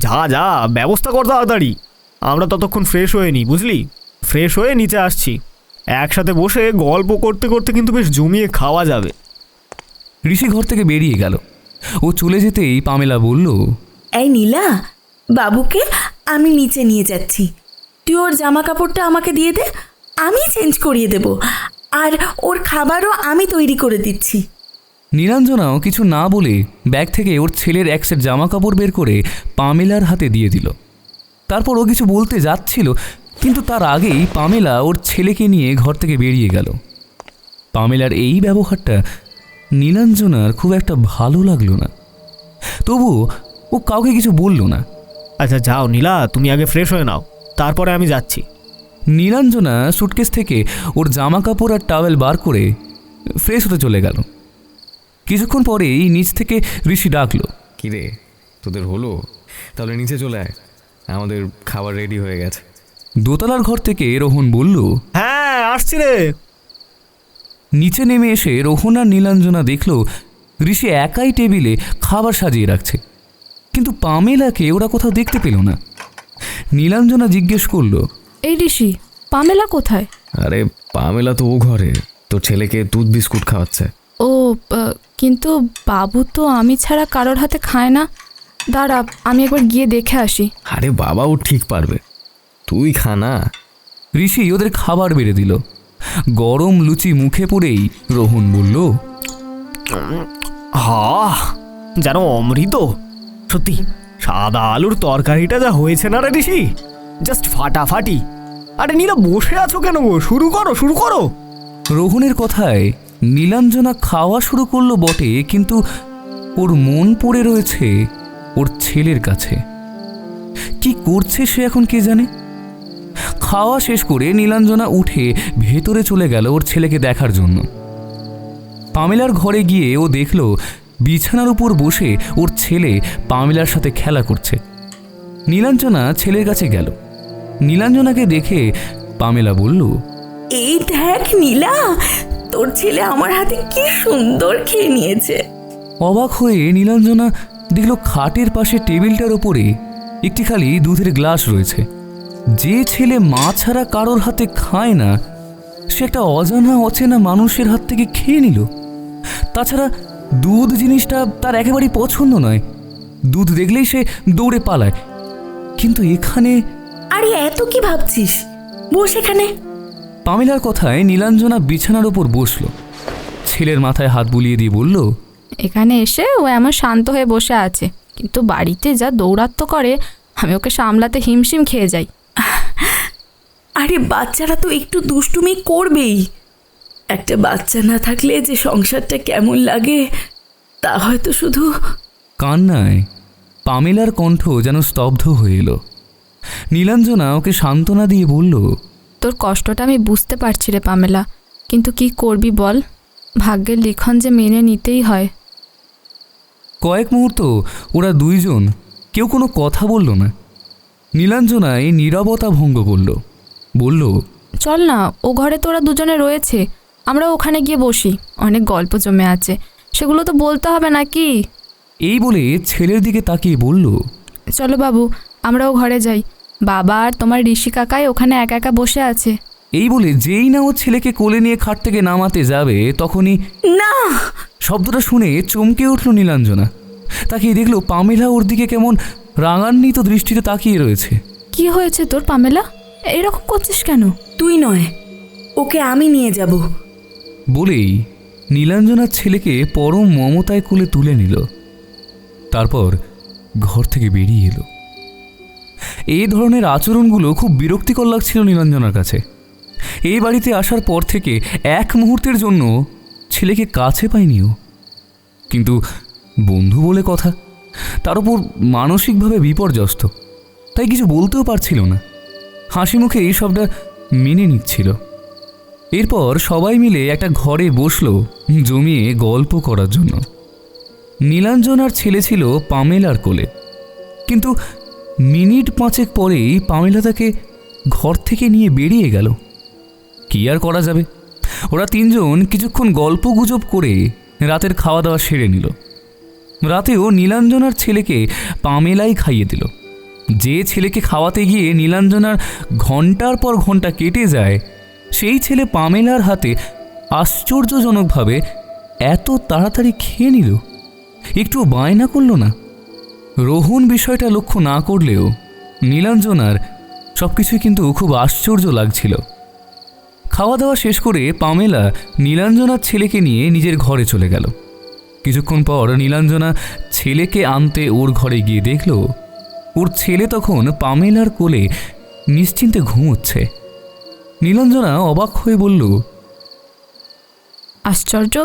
যা যা ব্যবস্থা কর তাড়াতাড়ি। আমরা ততক্ষণ ফ্রেশ হয়ে নিই, বুঝলি? ফ্রেশ হয়ে নিচে আসছি, একসাথে বসে গল্প করতে করতে কিন্তু বেশ জমিয়ে খাওয়া যাবে। ঋষি ঘর থেকে বেরিয়ে গেল। ও চলে যেতেই পামেলা বলল, এই নীলা, বাবুকে আমি নিচে নিয়ে যাচ্ছি। তুই ওর জামা কাপড়টা আমাকে দিয়ে দে, আমি চেঞ্জ করিয়ে দেব। আর ওর খাবারও আমি তৈরি করে দিচ্ছি। নীলাঞ্জনাও কিছু না বলে ব্যাগ থেকে ওর ছেলের এক সেট জামা কাপড় বের করে পামেলার হাতে দিয়ে দিল। তারপর ও কিছু বলতে যাচ্ছিল, কিন্তু তার আগেই পামেলা ওর ছেলেকে নিয়ে ঘর থেকে বেরিয়ে গেল। পামেলার এই ব্যবহারটা নীলাঞ্জনার খুব একটা ভালো লাগলো না। তবুও ও কাউকে কিছু বলল না। আচ্ছা যাও নীলা, তুমি আগে ফ্রেশ হয়ে নাও, তারপরে আমি যাচ্ছি। নীলাঞ্জনা সুটকেস থেকে ওর জামা কাপড় আর টাওয়েল বার করে ফ্রেশ হতে চলে গেল। কিছুক্ষণ পরেই নিচ থেকে ঋষি ডাকলো, কি রে, তোদের হলো? তাহলে নিচে চলে আয়, আমাদের খাবার রেডি হয়ে গেছে। দোতলার ঘর থেকে রোহন বলল, হ্যাঁ আসছি রে। নিচে নেমে এসে রোহন আর নীলাঞ্জনা দেখল ঋষি একাই টেবিলে খাবার সাজিয়ে রাখছে, কিন্তু পামেলাকে ওরা কোথাও দেখতে পেল না। নীলাঞ্জনা জিজ্ঞেস করলো, এই ঋষি, পামেলা কোথায়? আরে পামেলা তো ও ঘরে, তোর ছেলেকে দুধ বিস্কুট খাওয়াচ্ছে। ও, কিন্তু বাবু তো আমি ছাড়া কারোর হাতে খায় না। দাঁড়া, আমি একবার গিয়ে দেখে আসি। আরে বাবা, ও ঠিক পারবে, তুই খা না। ঋষি ওদের খাবার বেড়ে দিল। গরম লুচি মুখে পড়েই রোহন বলল, যেন অমৃত। সত্যি সাদা আলুর তরকারিটা যা হয়েছে না রে ঋষি, জাস্ট ফাটাফাটি। আরে নীলা, বসে আছো কেন গো? শুরু করো, শুরু করো। রোহনের কথায় নীলাঞ্জনা খাওয়া শুরু করলো বটে, কিন্তু ওর মন পড়ে রয়েছে ওর ছেলের কাছে। কি করছে সে এখন কে জানে। খাওয়া শেষ করে নীলাঞ্জনা উঠে ভেতরে চলে গেল ওর ছেলেকে দেখার জন্য। পামেলার ঘরে গিয়ে ও দেখল বিছানার উপর বসে ওর ছেলে পামেলার সাথে খেলা করছে। নীলাঞ্জনা ছেলের কাছে গেল। নীলাঞ্জনাকে দেখে পামেলা বলল, এই দেখ নীলা, তোর ছেলে আমার হাতে কি সুন্দর খেয়ে নিয়েছে। অবাক হয়ে নীলাঞ্জনা দেখল খাটের পাশে টেবিলটার ওপরে একটি খালি দুধের গ্লাস রয়েছে। যে ছেলে মা ছাড়া কারোর হাতে খায় না, সে একটা অজানা অচেনা মানুষের হাত থেকে খেয়ে নিল। তাছাড়া দুধ জিনিসটা তার একেবারেই পছন্দ নয়। দুধ দেখলেই সে দৌড়ে পালায়। কিন্তু এখানে আরে এত কি ভাবছিস, বস এখানে। পামেলার কথায় নীলাঞ্জনা বিছানার ওপর বসল। ছেলের মাথায় হাত বুলিয়ে দিয়ে বলল, এখানে এসে ও এমন শান্ত হয়ে বসে আছে, কিন্তু বাড়িতে যা দৌরাত্ম্য করে আমি ওকে সামলাতে হিমশিম খেয়ে যাই। আরে বাচ্চারা তো একটু দুষ্টুমি করবেই। একটা বাচ্চা না থাকলে যে সংসারটা কেমন লাগে তা হয়তো শুধু। কান্নায় পামেলার কণ্ঠ যেন স্তব্ধ হয়ে এলো। নীলাঞ্জনা ওকে সান্ত্বনা দিয়ে বলল, তোর কষ্টটা আমি বুঝতে পারছি রে পামেলা, কিন্তু কি করবি বল, ভাগ্যের লিখন যে মেনে নিতেই হয়। কয়েক মুহূর্ত ওরা দুইজন কেউ কোনো কথা বলল না। নীলাঞ্জনা এই নীরবতা ভঙ্গ করল, বলল, চল না, ও ঘরে তোরা দুজনে রয়েছে, আমরা ওখানে গিয়ে বসি, অনেক গল্প জমে আছে, সেগুলো তো বলতে হবে নাকি। এই বলে ছেলের দিকে তাকিয়ে বলল, চলো বাবু, আমরাও ঘরে যাই, বাবা আর তোমার ঋষি কাকাই ওখানে একা একা বসে আছে। এই বলে যেই না ও ছেলেকে কোলে নিয়ে খাট থেকে নামাতে যাবে, তখনই না। শব্দটা শুনে চমকে উঠল নীলাঞ্জনা। তাকিয়ে দেখল পামেলা ওর দিকে কেমন রাঙান্বিত দৃষ্টিতে তাকিয়ে রয়েছে। কি হয়েছে তোর পামেলা, এরকম করছিস কেন? তুই নয়, ওকে আমি নিয়ে যাব। বলেই নীলাঞ্জনার ছেলেকে পরম মমতায় কোলে তুলে নিল। তারপর ঘর থেকে বেরিয়ে এলো। এই ধরনের আচরণগুলো খুব বিরক্তিকর লাগছিল নীলাঞ্জনার কাছে। এই বাড়িতে আসার পর থেকে এক মুহূর্তের জন্য ছেলেকে কাছে পায়নিও। কিন্তু বন্ধু বলে কথা, তার উপর মানসিকভাবে বিপর্যস্ত, তাই কিছু বলতেও পারছিল না। হাসি মুখে এই সবটা মেনে নিচ্ছিল। এরপর সবাই মিলে একটা ঘরে বসলো জমিয়ে গল্প করার জন্য। নীলাঞ্জনার ছেলে ছিল পামেলার কোলে, কিন্তু মিনিট 5 পরেই পামেলা তাকে ঘর থেকে নিয়ে বেরিয়ে গেল। কি আর করা যাবে, ওরা তিনজন কিছুক্ষণ গল্প গুজব করে রাতের খাওয়া দাওয়া সেরে নিল। রাতেও নীলাঞ্জনার ছেলেকে পামেলাই খাইয়ে দিল। যে ছেলেকে খাওয়াতে গিয়ে নীলাঞ্জনার ঘন্টার পর ঘন্টা কেটে যায়, সেই ছেলে পামেলার হাতে আশ্চর্যজনকভাবে এত তাড়াতাড়ি খেয়ে নিল, একটু বায়না করল না। রোহন বিষয়টা লক্ষ্য না করলেও নীলাঞ্জনার সব কিছুই কিন্তু খুব আশ্চর্য লাগছিল। খাওয়া দাওয়া শেষ করে পামেলা নীলাঞ্জনার ছেলেকে নিয়ে নিজের ঘরে চলে গেল। কিছুক্ষণ পর নীলাঞ্জনা ছেলেকে আনতে ওর ঘরে গিয়ে দেখল ওর ছেলে তখন পামেলার কোলে নিশ্চিন্তে ঘুমোচ্ছে। নীলাঞ্জনা অবাক হয়ে বলল, আশ্চর্য,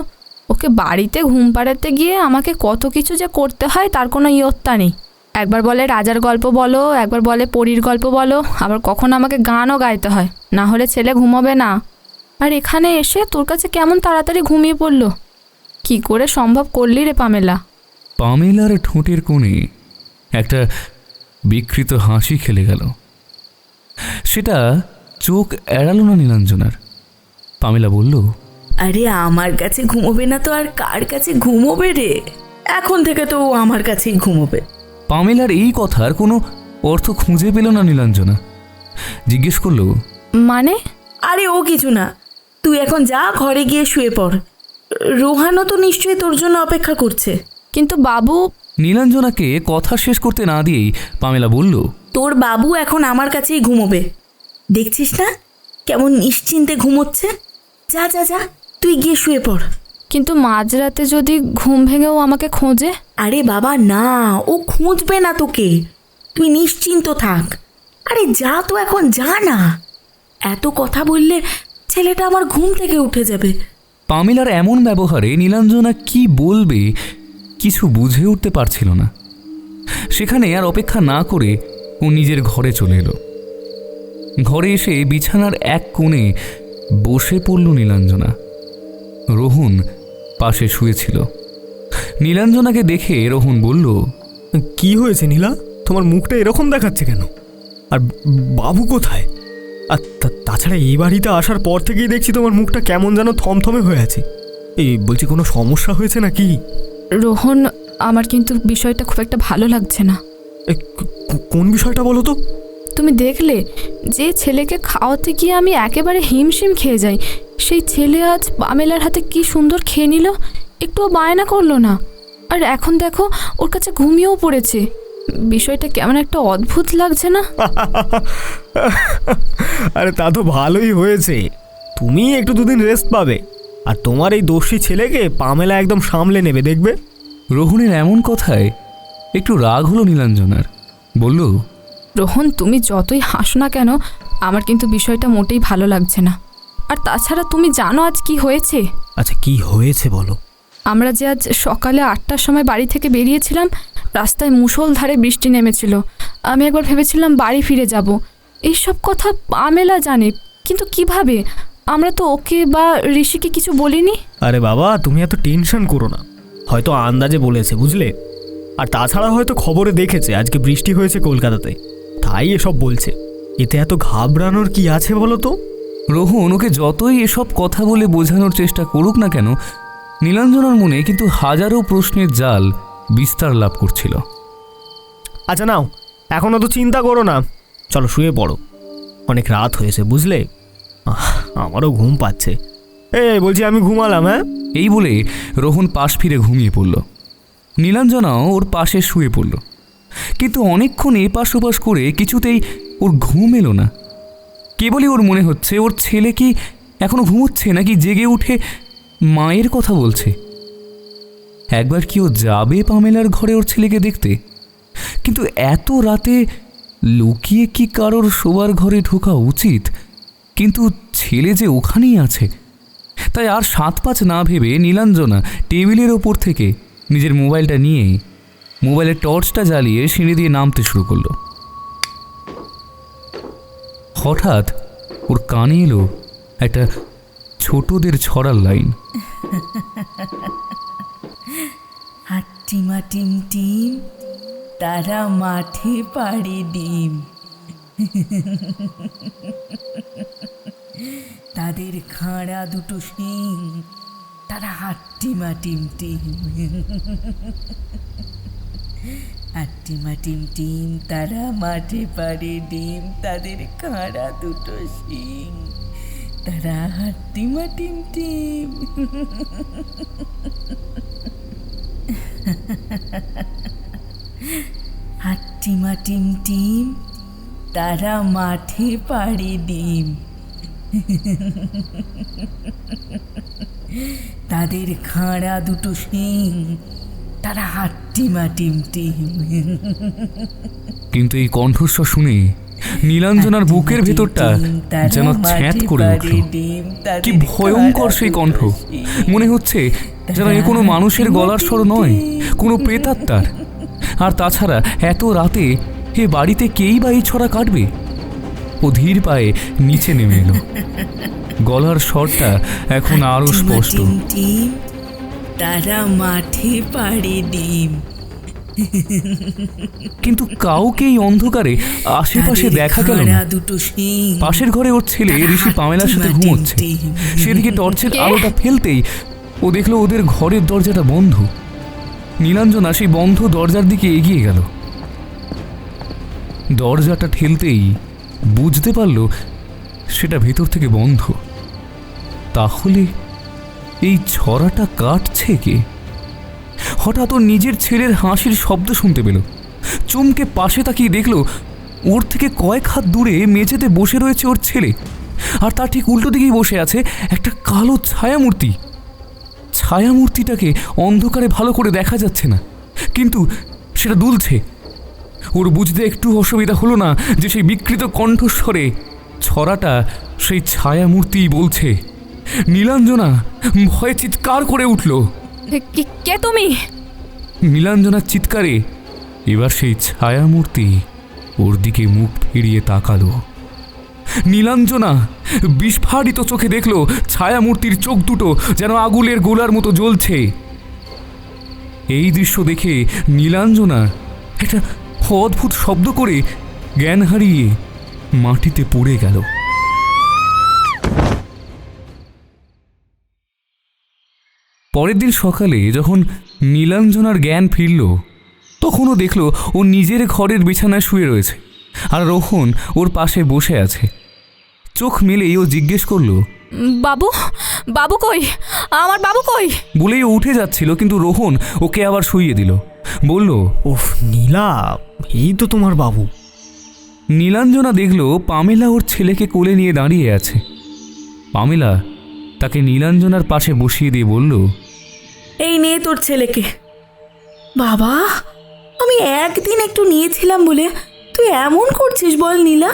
ওকে বাড়িতে ঘুম পাড়াতে গিয়ে আমাকে কত কিছু যে করতে হয় তার কোনো ইয়ত্তা নেই। একবার বলে রাজার গল্প বলো, একবার বলে পরীর গল্প বলো, আবার কখন আমাকে গানও গাইতে হয়, না হলে ছেলে ঘুমোবে না। আর এখানে এসে তোর কাছে কেমন তাড়াতাড়ি ঘুমিয়ে পড়লো, কি করে সম্ভব করলি রে পামেলা? পামেলার ঠোঁটের কোণে একটা বিকৃত হাসি খেলে গেল। সেটা চোখ এড়ালো না নীলাঞ্জনার। পামেলা বলল, আরে আমার কাছে ঘুমোবে না তো আর কার কাছে ঘুমোবে রে? এখন থেকে তো ও আমার কাছেই ঘুমোবে। পামেলার এই কথার কোনো অর্থ খুঁজে পেল না নীলাঞ্জনা। জিজ্ঞেস করল, মানে? আরে ও কিছু না, তুই এখন যা ঘরে গিয়ে শুয়ে পড়। রোহানও তো নিশ্চয়ই তোর জন্য অপেক্ষা করছে। কিন্তু বাবু। নীলাঞ্জনাকে কথা শেষ করতে না দিয়েই পামেলা বলল, তোর বাবু এখন আমার কাছেই ঘুমোবে। দেখছিস না, কেমন নিশ্চিন্তে ঘুমোচ্ছে। যা যা যা, তুই গিয়ে শুয়ে পড়। কিন্তু মাঝরাতে যদি ঘুম ভেঙেও আমাকে খোঁজে? আরে বাবা না, ও খুঁজবে না তোকে, তুই নিশ্চিন্ত থাক। আরে যা তো এখন, যা না। এত কথা বললে ছেলেটা আমার ঘুম থেকে উঠে যাবে। পামেলার এমন ব্যবহারে নীলাঞ্জনা কি বলবে কিছু বুঝে উঠতে পারছিল না। সেখানে আর অপেক্ষা না করে ও নিজের ঘরে চলে এলো। ঘরে এসে বিছানার এক কোণে বসে পড়ল নীলাঞ্জনা। রোহন পাশে শুয়েছিল। নীলাঞ্জনাকে দেখে রোহন বলল, কি হয়েছে নীলা, তোমার মুখটা এরকম দেখাচ্ছে কেন? আর বাবু কোথায়? আর তাছাড়া এই বাড়িতে আসার পর থেকেই দেখছি তোমার মুখটা কেমন যেন থমথমে হয়ে আছে। এই বলছি, কোনো সমস্যা হয়েছে নাকি? রোহন, আমার কিন্তু বিষয়টা খুব একটা ভালো লাগছে না। কোন বিষয়টা বলো তো? তুমি দেখলে যে ছেলেকে খাওয়াতে গিয়ে আমি একেবারে হিমশিম খেয়ে যাই, সেই ছেলে আজ পামেলার হাতে কি সুন্দর খেয়ে নিল, একটুও বায়না করলো না। আর এখন দেখো ওর কাছে ঘুমিয়েও পড়েছে। বিষয়টা কেমন একটা অদ্ভুত লাগছে না? আরে তা তো ভালোই হয়েছে, তুমি একটু দুদিন রেস্ট পাবে, আর তোমার এই দোষী ছেলেকে পামেলা একদম সামলে নেবে, দেখবে। রোহনের এমন কথায় একটু রাগ হলো নীলাঞ্জনার। বলল, রোহন, তুমি যতই হাসো না কেন, আমার কিন্তু বিষয়টা মোটেই ভালো লাগছে না। আর তাছাড়া তুমি জানো আজ কি হয়েছে? আচ্ছা, কি হয়েছে বলো। আমরা যে আজ সকালে 8টার সময় বাড়ি থেকে বেরিয়েছিলাম, রাস্তায় মুষলধারে বৃষ্টি নেমেছিল। আমি একবার ভেবেছিলাম বাড়ি ফিরে যাব। এইসব কথা পামেলা জানে, কিন্তু কিভাবে? আমরা তো ওকে বা ঋষিকে কিছু বলিনি। আরে বাবা, তুমি এত টেনশন করো না, হয়তো আন্দাজে বলেছে, বুঝলে। আর তাছাড়া হয়তো খবরে দেখেছে আজকে বৃষ্টি হয়েছে কলকাতাতে, তাই এসব বলছে। এতে এত ঘাবড়ানোর কি আছে বলো তো? রোহন ওকে যতই এসব কথা বলে বোঝানোর চেষ্টা করুক না কেন, নীলাঞ্জনার মনে কিন্তু হাজারো প্রশ্নের জাল বিস্তার লাভ করছিল। আচ্ছা নাও, এখন অত চিন্তা করো না, চলো শুয়ে পড়ো, অনেক রাত হয়েছে, বুঝলে। আমারও ঘুম পাচ্ছে। বলছি আমি ঘুমালাম, হ্যাঁ? এই বলে রোহন পাশ ফিরে ঘুমিয়ে পড়ল। নীলাঞ্জনাও ওর পাশে শুয়ে পড়ল। কিন্তু অনেকক্ষণ এপাশ ওপাশ করে কিছুতেই ওর ঘুম এলো না। কেবলই ওর মনে হচ্ছে ওর ছেলে কি এখনো ঘুমোচ্ছে নাকি জেগে উঠে মায়ের কথা বলছে। একবার কি ও যাবে পামেলার ঘরে ওর ছেলেকে দেখতে? কিন্তু এত রাতে লুকিয়ে কি কারোর শোবার ঘরে ঢোকা উচিত? কিন্তু ছেলে যে ওখানেই আছে। তাই আর 7-5 না ভেবে নীলাঞ্জনা টেবিলের ওপর থেকে নিজের মোবাইলটা নিয়ে মোবাইলের টর্চটা জ্বালিয়ে সিঁড়ি দিয়ে নামতে শুরু করলো। হঠাৎ ওর কানে এলো একটা ছোটদের ছড়ার লাইন। হাট্টিমা টিম টিম, তারা মাঠে পাড়ে ডিম, তাদের খাঁড়া দুটো শিং, তারা হাট্টিমা টিম টিম। হাট্টিমা টিম টিম, তারা মাঠে পাড়ে ডিম, তাদের খাঁড়া দুটো শিং, তারা হাট্টিমা টিম টিম। হাট্টিমা টিম টিম, তারা মাঠে পাড়ে ডিম, তাদের খাঁড়া দুটো শিং, তারা হাট্টিমা টিম টিম। কিন্তু এই কণ্ঠস্বর শুনে নীলাঞ্জনার বুকের ভেতরটা যেন ছ্যাঁত করে উঠল। কি ভয়ঙ্কর সেই কণ্ঠ! মনে হচ্ছে যেন এ কোনো মানুষের গলার স্বর নয়, কোনো প্রেতাত্মার। আর তাছাড়া এত রাতে এ বাড়িতে কেই বা এই ছড়া কাটবে? ও ধীর পায়ে নিচে নেমে এলো। গলার স্বরটা এখন আরো স্পষ্ট। তারা মাঠে পাড়ে ডিম, কিন্তু কাউকে এই অন্ধকারে আশেপাশে দেখা গেল না। পাশের ঘরে ওর ছেলে ঋষি পামেলার সাথে ঘুমোচ্ছে। সেদিকে টর্চের আলোটা ফেলতেই ও দেখলো ওদের ঘরের দরজাটা বন্ধ। নীলাঞ্জনা সেই বন্ধ দরজার দিকে এগিয়ে গেল। দরজাটা ঠেলতেই বুঝতে পারল সেটা ভেতর থেকে বন্ধ। তাহলে এই ছড়াটা কাটছে কে? হঠাৎ ওর নিজের ছেলের হাসির শব্দ শুনতে পেল। চমকে পাশে তাকিয়ে দেখল ওর থেকে কয়েক হাত দূরে মেঝেতে বসে রয়েছে ওর ছেলে। আর তার ঠিক উল্টো দিকেই বসে আছে একটা কালো ছায়ামূর্তি। ছায়ামূর্তিটাকে অন্ধকারে ভালো করে দেখা যাচ্ছে না, কিন্তু সেটা দুলছে। ওর বুঝতে একটু অসুবিধা হলো না যে সেই বিকৃত কণ্ঠস্বরে ছড়াটা সেই ছায়ামূর্তিই বলছে। নীলাঞ্জনা ভয়ে চিৎকার করে উঠল। কে তুমি? নীলাঞ্জনার চিৎকারে এবার সেই ছায়ামূর্তি ওর দিকে মুখ ফিরিয়ে তাকালো। নীলাঞ্জনা বিস্ফারিত চোখে দেখল ছায়ামূর্তির চোখ দুটো যেন আগুনের গোলার মতো জ্বলছে। এই দৃশ্য দেখে নীলাঞ্জনা একটা অদ্ভুত শব্দ করে জ্ঞান হারিয়ে মাটিতে পড়ে গেল। পরের দিন সকালে যখন নীলাঞ্জনার জ্ঞান ফিরল, তখনও দেখল ও নিজের ঘরের বিছানায় শুয়ে রয়েছে, আর রোহন ওর পাশে বসে আছে। চোখ মেলেই ও জিজ্ঞেস করলো, বাবু, বাবু কই? আমার বাবু কই? বলেই ও উঠে যাচ্ছিল, কিন্তু রোহন ওকে আবার শুইয়ে দিল। বলল, ওফ নীলা, এই তো তোমার বাবু। নীলাঞ্জনা দেখল পামেলা ওর ছেলেকে কোলে নিয়ে দাঁড়িয়ে আছে। পামেলা তাকে নীলাঞ্জনার পাশে বসিয়ে দিয়ে বলল, এই নে তোর ছেলেকে। বাবা, আমি একদিন একটু নিয়েছিলাম বলে তুই এমন করছিস বল নীলা?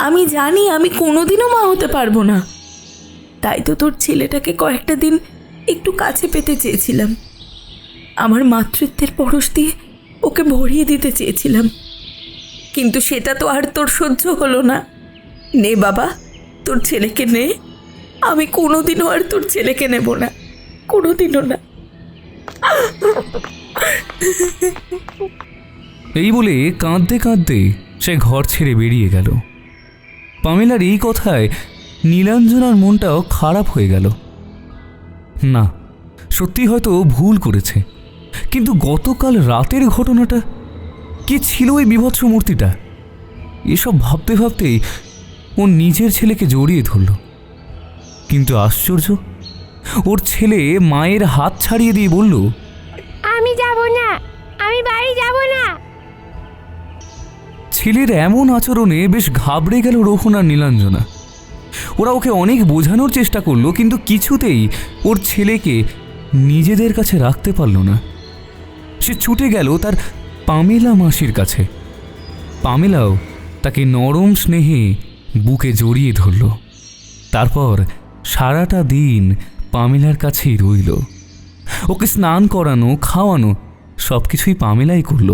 আমি জানি আমি কোনোদিনও মা হতে পারবো না, তাই তো তোর ছেলেটাকে কয়েকটা দিন একটু কাছে পেতে চেয়েছিলাম। আমার মাতৃত্বের পরশ দিয়ে ওকে ভরিয়ে দিতে চেয়েছিলাম, কিন্তু সেটা তো আর তোর সহ্য হলো না। নে বাবা, তোর ছেলেকে নে। আমি কোনোদিনও আর তোর ছেলেকে নেব না, কোনোদিনও না। এই বলে কাঁদতে কাঁদতে সে ঘর ছেড়ে বেরিয়ে গেল। পামেলার এই কথায় নীলাঞ্জনার মনটাও খারাপ হয়ে গেল। না, সত্যি হয়তো ভুল করেছে, কিন্তু গতকাল রাতের ঘটনাটা কি ছিল? ওই বিভৎস মূর্তিটা। এসব ভাবতে ভাবতেই ও নিজের ছেলেকে জড়িয়ে ধরল। কিন্তু আশ্চর্য, ওর ছেলে মায়ের হাত ছাড়িয়ে দিয়ে বলল, আমি যাব না, আমি বাড়ি যাব না। ছেলের এমন আচরণে বেশ ঘাবড়ে গেল রোহন আর নীলাঞ্জনা। ওরা ওকে অনেক বোঝানোর চেষ্টা করলো, কিন্তু কিছুতেই ওর ছেলেকে নিজেদের কাছে রাখতে পারল না। সে ছুটে গেল তার পামেলা মাসির কাছে। পামেলাও তাকে নরম স্নেহে বুকে জড়িয়ে ধরল। তারপর সারাটা দিন পামেলার কাছেই রইল। ওকে স্নান করানো, খাওয়ানো সব কিছুই পামেলাই করল।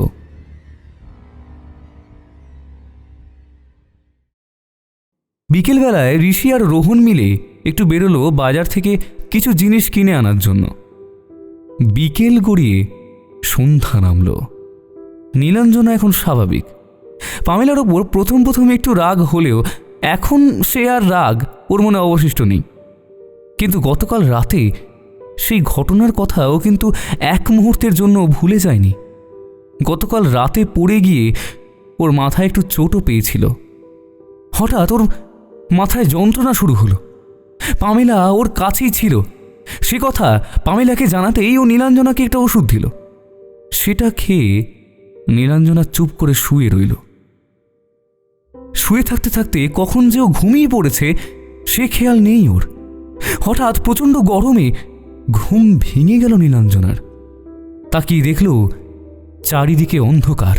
বিকেলবেলায় ঋষি আর রোহন মিলে একটু বেরোলো বাজার থেকে কিছু জিনিস কিনে আনার জন্য। বিকেল গড়িয়ে সন্ধ্যা নামল। নীলাঞ্জনা এখন স্বাভাবিক। পামেলার ওপর প্রথম একটু রাগ হলেও এখন সে আর রাগ ওর মনে অবশিষ্ট নেই। কিন্তু গতকাল রাতে সেই ঘটনার কথাও কিন্তু এক মুহূর্তের জন্য ভুলে যায়নি। গতকাল রাতে পড়ে গিয়ে ওর মাথায় একটু চোটও পেয়েছিল। হঠাৎ ওর মাথায় যন্ত্রণা শুরু হলো। পামেলা ওর কাছেই ছিল। সে কথা পামেলাকে জানাতেই ও নীলাঞ্জনাকে একটা ওষুধ দিল। সেটা খেয়ে নীলাঞ্জনা চুপ করে শুয়ে রইল। শুয়ে থাকতে থাকতে কখন যে ও ঘুমিয়ে পড়েছে সে খেয়াল নেই ওর। হঠাৎ প্রচণ্ড গরমে ঘুম ভেঙে গেল নীলাঞ্জনার। তাকিয়ে দেখল চারিদিকে অন্ধকার।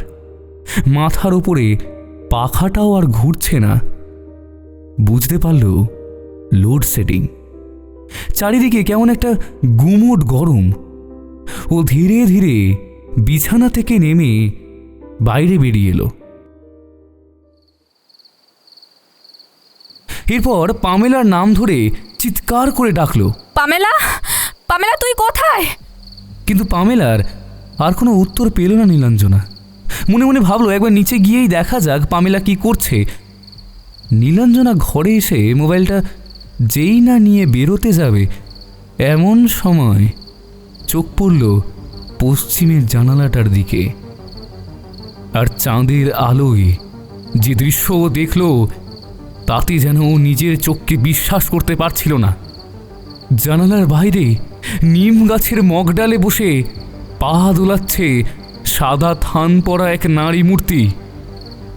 মাথার ওপরে পাখাটাও আর ঘুরছে না। বুঝতে পারল লোডশেডিং। চারিদিকে কেমন একটা গুমোট গরম। ও ধীরে ধীরে বিছানা থেকে নেমে বাইরে বেরিয়ে এলো। এরপর পামেলার নাম ধরে চিৎকার করে ডাকলো, পামেলা, পামেলা তুই কোথায়? কিন্তু পামেলার আর কোনো উত্তর পেল না নীলাঞ্জনা। মনে মনে ভাবলো একবার নিচে গিয়েই দেখা যাক পামেলা কি করছে। নীলাঞ্জনা ঘরে এসে মোবাইলটা যেই না নিয়ে বেরোতে যাবে এমন সময় চোখ পড়ল পশ্চিমের জানালাটার দিকে। আর চাঁদের আলোয় যে দৃশ্য ও দেখল তাতে যেন ও নিজের চোখকে বিশ্বাস করতে পারছিল না। জানালার বাইরে নিম গাছের মগডালে বসে পা দোলাচ্ছে সাদা থান পরা এক নারী মূর্তি,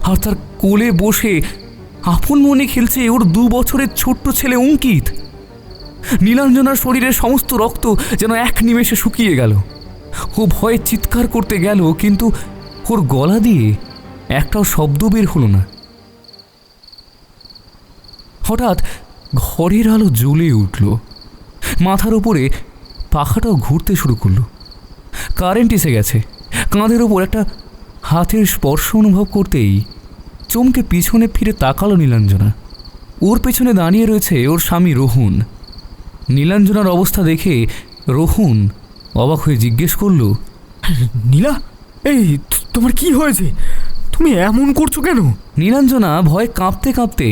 আর তার কোলে বসে আপন মনে খেলছে ওর 2 বছরের ছোট্ট ছেলে অঙ্কিত। নীলাঞ্জনার শরীরের সমস্ত রক্ত যেন এক নিমেষে শুকিয়ে গেল। ও ভয়ে চিৎকার করতে গেল, কিন্তু ওর গলা দিয়ে একটাও শব্দ বের হলো না। হঠাৎ ঘরের আলো জ্বলে উঠল, মাথার উপরে পাখাটাও ঘুরতে শুরু করলো। কারেন্ট এসে গেছে। কাঁধের ওপর একটা হাতের স্পর্শ অনুভব করতেই চমকে পিছনে ফিরে তাকালো নীলাঞ্জনা। ওর পেছনে দাঁড়িয়ে রয়েছে ওর স্বামী রোহন। নীলাঞ্জনার অবস্থা দেখে রোহন অবাক হয়ে জিজ্ঞেস করলো, নীলা, এই তোমার কি হয়েছে? তুমি এমন করছো কেন? নীলাঞ্জনা ভয়ে কাঁপতে কাঁপতে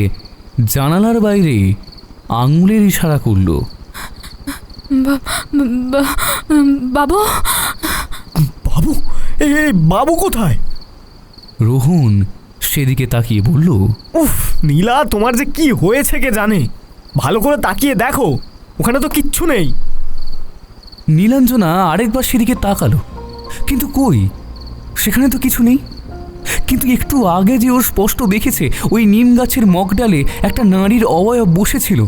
জানালার বাইরে আঙুলের ইশারা করলো। বাবু, বাবু? এই বাবু কোথায়? রোহন সেদিকে তাকিয়ে বলল, উফ নীলা, তোমার যে কি হয়েছে কে জানে। ভালো করে তাকিয়ে দেখো, ওখানে তো কিচ্ছু নেই। নীলাঞ্জনা আরেকবার সেদিকে তাকালো, কিন্তু কই, সেখানে তো কিছু নেই। কিন্তু একটু আগে যে ওর স্পষ্ট দেখেছে ওই নিম গাছের মগডালে একটা নারীর অবয়ব বসেছিল,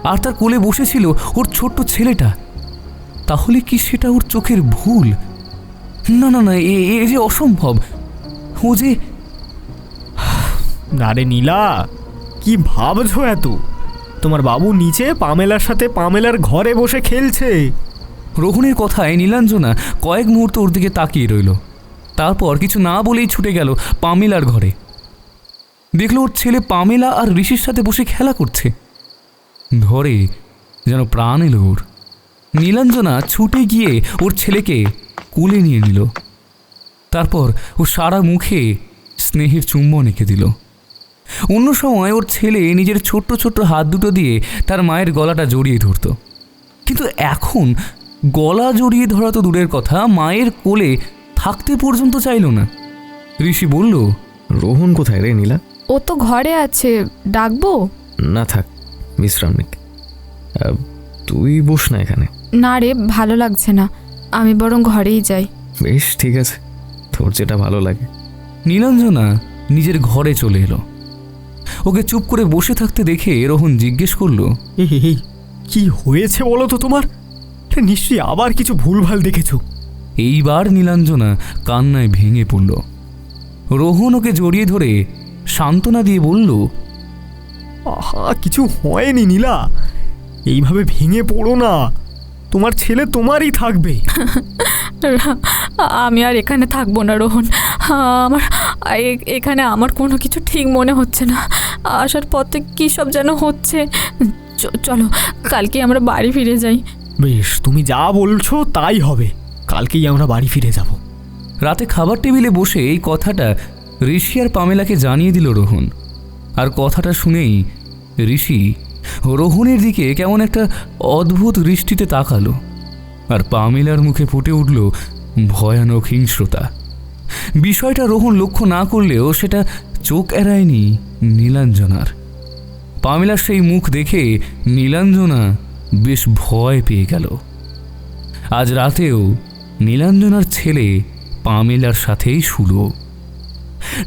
আর তার কোলে বসেছিল ওর ছোট্ট ছেলেটা। তাহলে কি সেটা ওর চোখের ভুল? না না না, এ যে অসম্ভব। ও যে... আরে নীলা, কি ভাবছো এত? তোমার বাবু নিচে পামেলার সাথে পামেলার ঘরে বসে খেলছে। রোহনের কথায় নীলাঞ্জনা কয়েক মুহূর্ত ওর দিকে তাকিয়ে রইল। তারপর কিছু না বলেই ছুটে গেল পামেলার ঘরে। দেখলো ওর ছেলে পামেলা আর ঋষির সাথে বসে খেলা করছে। ধরে যেন প্রাণ এলো ওর। নীলাঞ্জনা ছুটে গিয়ে ওর ছেলেকে কোলে নিয়ে নিল। তারপর ও সারা মুখে স্নেহের চুম্বন এঁকে দিল। অন্য সময় ওর ছেলে নিজের ছোট্ট ছোট্ট হাত দুটো দিয়ে তার মায়ের গলাটা জড়িয়ে ধরত, কিন্তু এখন গলা জড়িয়ে ধরা তো দূরের কথা, মায়ের কোলে থাকতে পর্যন্ত চাইল না। ঋষি বলল, রোহন কোথায় রে নীলা? ও তো ঘরে আছে, ডাকবো? না থাক, বিশ্রাম নিক। তুই বস না এখানে। না রে, ভালো লাগছে না, আমি বরং ঘরেই যাই। বেশ ঠিক আছে, তোর যেটা ভালো লাগে। নীলাঞ্জনা নিজের ঘরে চলে এলো। ওকে চুপ করে বসে থাকতে দেখে রোহন জিজ্ঞেস করলো, এই কি হয়েছে বলো তো তোমার? নিশ্চয়ই আবার কিছু ভুলভাল দেখেছো। এইবার নীলাঞ্জনা কান্নায় ভেঙে পড়ল। রোহন ওকে জড়িয়ে ধরে সান্ত্বনা দিয়ে বলল, আহা, কিছু হয়নি নীলা, এইভাবে ভেঙে পড়ো না। তোমার ছেলে তোমারই থাকবে। আমি আর এখানে থাকবো না রোহন। আমার এখানে আমার কোনো কিছু ঠিক মনে হচ্ছে না। আসার পর থেকে কী সব যেন হচ্ছে। চলো কালকে আমরা বাড়ি ফিরে যাই। বেশ, তুমি যা বলছো তাই হবে। কালকেই আমরা বাড়ি ফিরে যাব। রাতে খাবার টেবিলে বসে এই কথাটা ঋষি আর পামেলাকে জানিয়ে দিল রোহন। আর কথাটা শুনেই ঋষি রোহনের দিকে কেমন একটা অদ্ভুত দৃষ্টিতে তাকালো, আর পামেলার মুখে ফুটে উঠল ভয়ানক হিংস্রতা। বিষয়টা রোহন লক্ষ্য না করলেও সেটা চোখ এড়ায়নি নীলাঞ্জনার। পামেলার সেই মুখ দেখে নীলাঞ্জনা বেশ ভয় পেয়ে গেল। আজ রাতেও নীলাঞ্জনার ছেলে পামেলার সাথেই শুলো।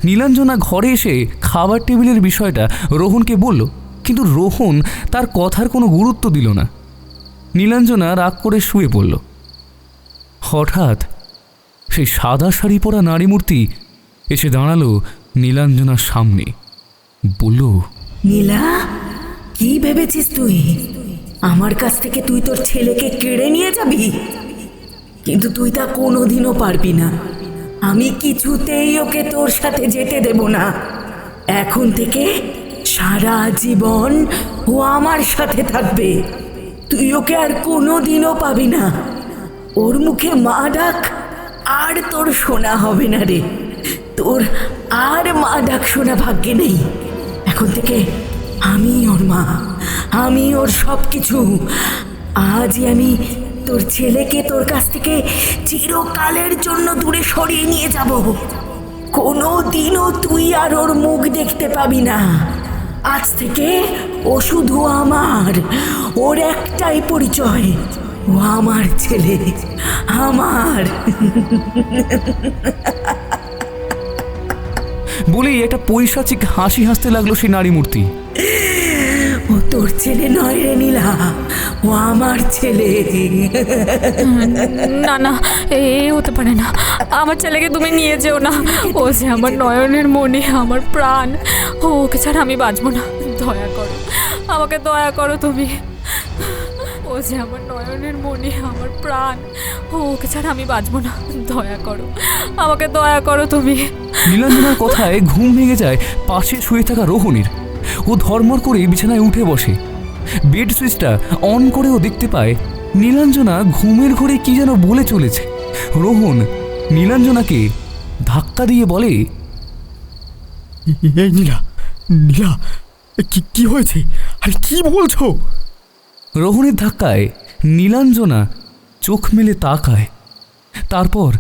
নীলাঞ্জনা ঘরে এসে খাবার টেবিলের বিষয়টা রোহনকে বলল, কিন্তু রোহন তার কথার কোনো গুরুত্ব দিল না। নীলাঞ্জনা রাগ করে শুয়ে পড়ল। হঠাৎ সেই সাদা শাড়ি পরা নারী মূর্তি এসে দাঁড়ালো নীলাঞ্জনার সামনে। বলল, নীলা, কি ভেবেছিস তুই? আমার কাছ থেকে তুই তোর ছেলেকে কেড়ে নিয়ে যাবি? কিন্তু তুই তা কোনোদিনও পারবি না। আমি কিছুতেই ওকে তোর সাথে যেতে দেব না। এখন থেকে সারা জীবন ও আমার সাথে থাকবে। তুই ওকে আর কোনোদিনও পাবি না। ওর মুখে মা ডাক আর তোর শোনা হবে না রে। তোর আর মা ডাক শোনা ভাগ্যে নেই। এখন থেকে আমি ওর মা, আমি ওর সব কিছু। আজই আমি তোর ছেলেকে তোর কাছ থেকে চিরকালের জন্য দূরে সরিয়ে নিয়ে যাব। কোনো দিনও তুই আর ওর মুখ দেখতে পাবি না। আজ থেকে ও শুধু আমার। ওর একটাই পরিচয়, ও আমার ছেলে, আমার। বলেই একটা পৈশাচিক হাসি হাসতে লাগলো সেই নারী মূর্তি। ও তোর ছেলে নয় রে নীলা, ও আমার ছেলে। না না, এ হতে পারে না। আমার ছেলেকে তুমি নিয়ে যেও না। ও যে আমার নয়নের মণি, আমার প্রাণ। ওকে ছাড়া আমি বাঁচবো না। দয়া করো, আমাকে দয়া করো তুমি। ও যে আমার নয়নের মণি, আমার প্রাণ। ওকে ছাড়া আমি বাঁচবো না। দয়া করো, আমাকে দয়া করো তুমি। নীলাঞ্জনার কথায় ঘুম ভেঙে যায় পাশে শুয়ে থাকা রোহণীর। ও ধর্মর করে বিছানায় উঠে বসে। বেড সুইচটা অন করেও দেখতে পায় নীলাঞ্জনা ঘুমের ঘরে কি যেন বলে চলেছে। রোহন নীলাঞ্জনাকে ধাক্কা দিয়ে বলে, এই নীলা, নীলা, কি হয়েছে? আরে কি বলছো? রোহনের ধাক্কায় নীলাঞ্জনা চোখ মেলে তাকায়, তারপর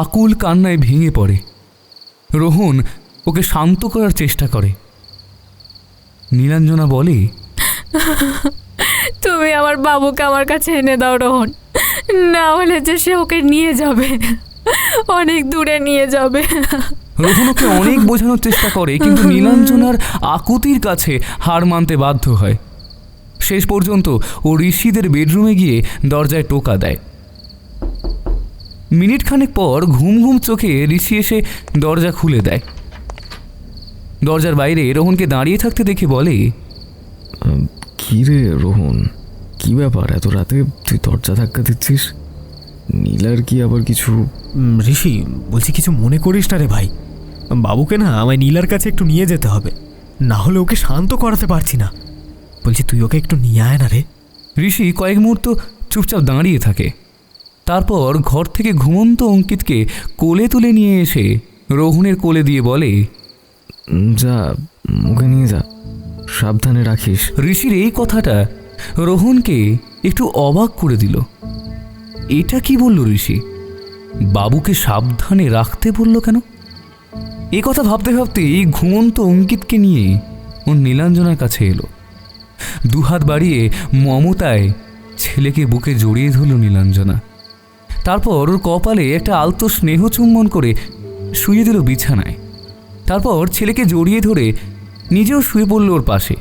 আকুল কান্নায় ভেঙে পড়ে। রোহন ওকে শান্ত করার চেষ্টা করে। নীলাঞ্জনা বলে, তুমি আমার বাবুকে আমার কাছে এনে দাও রোহন, না হলে যে সে ওকে নিয়ে যাবে, অনেক দূরে নিয়ে যাবে। রোহন ওকে অনেক বোঝানোর চেষ্টা করে, কিন্তু নীলাঞ্জনার আকুতির কাছে হার মানতে বাধ্য হয়। শেষ পর্যন্ত ও ঋষিদের বেডরুমে গিয়ে দরজায় টোকা দেয়। মিনিট খানেক পর ঘুম ঘুম চোখে ঋষি এসে দরজা খুলে দেয়। দরজার বাইরে রোহনকে দাঁড়িয়ে থাকতে দেখে বলে, কি রে রোহন, কি ব্যাপার এত রাতে তুই দরজা ধাক্কা দিচ্ছিস? নীলার কি আবার কিছু? ঋষি, বলছি কিছু মনে করিস না রে ভাই। বাবুকে না আমায় নীলার কাছে একটু নিয়ে যেতে হবে, না হলে ওকে শান্ত করাতে পারছি না। বলছি তুই ওকে একটু নিয়ে আয় না রে। ঋষি কয়েক মুহূর্ত চুপচাপ দাঁড়িয়ে থাকে। তারপর ঘর থেকে ঘুমন্ত অঙ্কিতকে কোলে তুলে নিয়ে এসে রোহনের কোলে দিয়ে বলে, যা ওকে নিয়ে যা, সাবধানে রাখিস। ঋষির এই কথাটা রোহনকে একটু অবাক করে দিল। এটা কি বলল ঋষি? বাবুকে সাবধানে রাখতে বলল কেন? এ কথা ভাবতে ভাবতেই ঘুমন্ত অঙ্কিতকে নিয়ে ও নীলাঞ্জনার কাছে এলো। দুহাত বাড়িয়ে মমতায় ছেলেকে বুকে জড়িয়ে ধরল নীলাঞ্জনা। তারপর ওর কপালে একটা আলতো স্নেহ চুম্বন করে শুয়ে দিল বিছানায়। তারপর ছেলেকে জড়িয়ে ধরে নিজেও শুয়ে পড়ল ওর পাশে।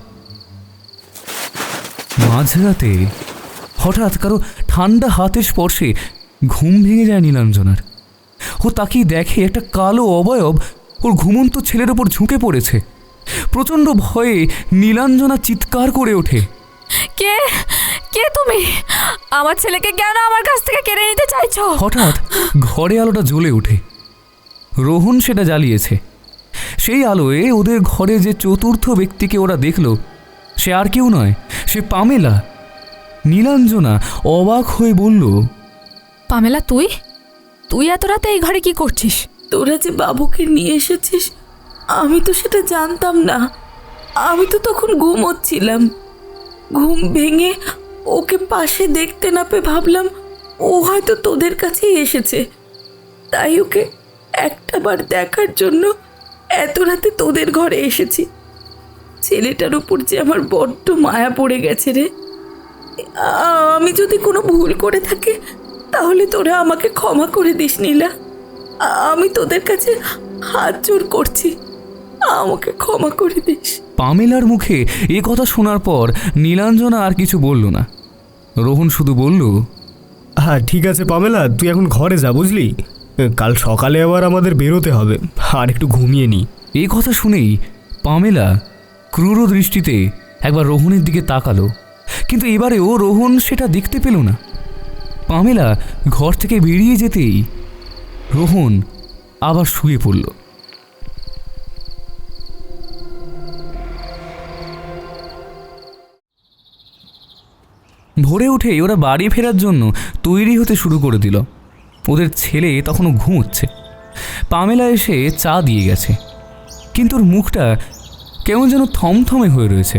মাঝরাতে হঠাৎ কারো ঠান্ডা হাতের স্পর্শে ঘুম ভেঙে যায় নীলাঞ্জনার। ও তাকিয়ে দেখে একটা কালো অবয়ব ওর ঘুমন্ত ছেলের ওপর ঝুঁকে পড়েছে। প্রচণ্ড ভয়ে নীলাঞ্জনা চিৎকার করে ওঠে, কে কে তুমি? আমার ছেলেকে কেন আমার কাছ থেকে কেড়ে নিতে চাইছো? হঠাৎ ঘরে আলোটা জ্বলে ওঠে। রোহন সেটা জ্বালিয়েছে। সেই আলোয় ওদের ঘরে যে চতুর্থ ব্যক্তিকে ওরা দেখল সে আর কেউ নয়, সে পামেলা। নীলাঞ্জনা অবাক হয়ে বলল, পামেলা, তুই তুই এত রাতে এই ঘরে কি করছিস? তোরা যে বাবুকে নিয়ে এসেছিস আমি তো সেটা জানতাম না। আমি তো তখন ঘুমোচ্ছিলাম। ঘুম ভেঙে ওকে পাশে দেখতে না পেয়ে ভাবলাম ও হয়তো তোদের কাছেই এসেছে, তাই ওকে একটাবার দেখার জন্য এত রাতে তোদের ঘরে এসেছি। ছেলেটার উপর যে আমার বড্ড মায়া পড়ে গেছে রে। আমি যদি কোনো ভুল করে থাকি তাহলে তোরা আমাকে ক্ষমা করে দিস নীলা। আমি তোদের কাছে হাত জোড় করছি, আমাকে ক্ষমা করে দিস। পামেলার মুখে এ কথা শোনার পর নীলাঞ্জনা আর কিছু বলল না। রোহন শুধু বলল, হ্যাঁ ঠিক আছে পামেলা, তুই এখন ঘরে যা, বুঝলি? কাল সকালে আবার আমাদের বেরোতে হবে, আর একটু ঘুমিয়ে নি। এই কথা শুনেই পামেলা ক্রূর দৃষ্টিতে একবার রোহনের দিকে তাকালো, কিন্তু এবারেও রোহন সেটা দেখতে পেল না। পামেলা ঘর থেকে বেরিয়ে যেতেই রোহন আবার শুয়ে পড়ল। ভোরে উঠেই ওরা বাড়ি ফেরার জন্য তৈরি হতে শুরু করে দিল। ওদের ছেলে তখনও ঘুমোচ্ছে। পামেলা এসে চা দিয়ে গেছে, কিন্তু ওর মুখটা কেমন যেন থমথমে হয়ে রয়েছে।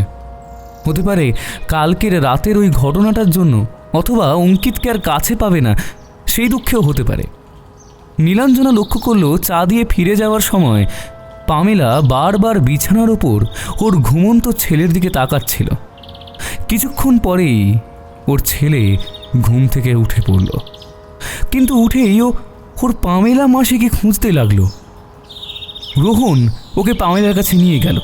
হতে পারে কালকের রাতের ওই ঘটনাটার জন্য, অথবা অঙ্কিতকে আর কাছে পাবে না সেই দুঃখেও হতে পারে। নীলাঞ্জনা লক্ষ্য করলো চা দিয়ে ফিরে যাওয়ার সময় পামেলা বারবার বিছানার ওপর ওর ঘুমন্ত ছেলের দিকে তাকাচ্ছিল। কিছুক্ষণ পরেই ওর ছেলে ঘুম থেকে উঠে পড়ল, কিন্তু উঠেই ওর পামেলা মাসিকে খুঁজতে লাগলো। রোহন ওকে পামেলার কাছে নিয়ে গেল।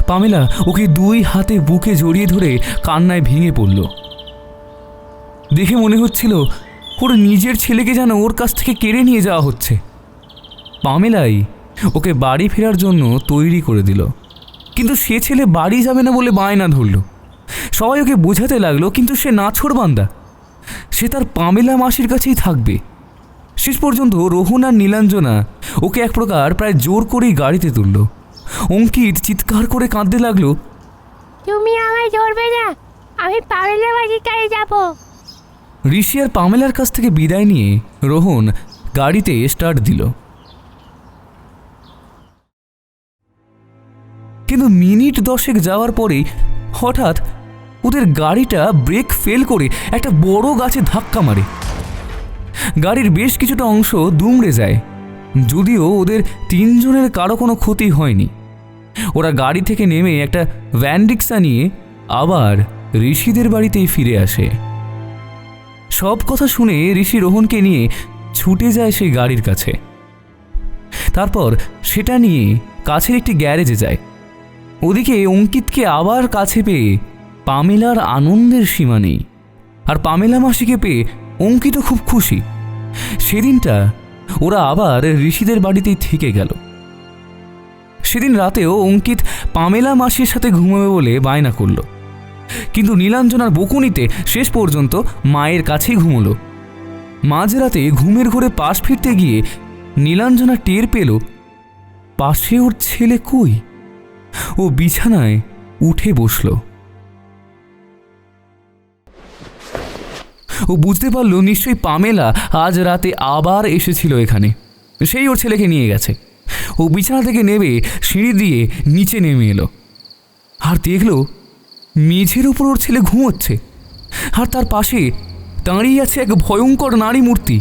পামেলা ওকে 2 হাতে বুকে জড়িয়ে ধরে কান্নায় ভেঙে পড়ল। দেখে মনে হচ্ছিল ওর নিজের ছেলেকে যেন ওর কাছ থেকে কেড়ে নিয়ে যাওয়া হচ্ছে। পামেলাই ওকে বাড়ি ফেরার জন্য তৈরি করে দিল, কিন্তু সে ছেলে বাড়ি যাবে না বলে বায়না ধরল। সবাই ওকে বোঝাতে লাগলো, কিন্তু সে নাছোড়বান্দা, সে তার পামেলা মাসির কাছেই থাকবে। শেষ পর্যন্ত রোহন আর নীলাঞ্জনা ওকে এক প্রকার প্রায় জোর করেই গাড়িতে তুলল। অঙ্কিত চিৎকার করে কাঁদতে লাগলো, তুমি আমায় ধরবে না, আমি পামেলা মাসির কাছে যাব। ঋষি আর পামেলার কাছ থেকে বিদায় নিয়ে রোহন গাড়িতে স্টার্ট দিল। কিন্তু মিনিট 10 যাওয়ার পরেই হঠাৎ ওদের গাড়িটা ব্রেক ফেল করে একটা বড় গাছে ধাক্কা মারে। গাড়ির বেশ কিছুটা অংশ দুমড়ে যায়, যদিও ওদের 3 জনের কারো কোনো ক্ষতি হয়নি। ওরা গাড়ি থেকে নেমে একটা ভ্যান রিক্সা নিয়ে আবার ঋষিদের বাড়িতেই ফিরে আসে। সব কথা শুনে ঋষি রোহনকে নিয়ে ছুটে যায় সেই গাড়ির কাছে। তারপর সেটা নিয়ে কাছের একটি গ্যারেজে যায়। ওদিকে অঙ্কিতকে আবার কাছে পেয়ে পামেলার আনন্দের সীমা নেই, আর পামেলা মাসিকে পেয়ে অঙ্কিত খুব খুশি। সেদিনটা ওরা আবার ঋষিদের বাড়িতেই থেকে গেল। সেদিন রাতেও অঙ্কিত পামেলা মাসির সাথে ঘুমাবে বলে বায়না করল, কিন্তু নীলাঞ্জনার বকুনিতে শেষ পর্যন্ত মায়ের কাছেই ঘুমোলো। মাঝরাতে ঘুমের ঘোরে পাশ ফিরতে গিয়ে নীলাঞ্জনা টের পেল পাশে ওর ছেলে কই। ও বিছানায় উঠে বসল। ও বুঝতে পারল নিশ্চয়ই পামেলা আজ রাতে আবার এসেছিল এখানে, সেই ওর ছেলেকে নিয়ে গেছে। ও বিছানা থেকে নেমে সিঁড়ি দিয়ে নিচে নেমে এলো আর দেখল মেঝের উপর ওর ছেলে ঘুমোচ্ছে, আর তার পাশে দাঁড়িয়ে আছে এক ভয়ঙ্কর নারী মূর্তি।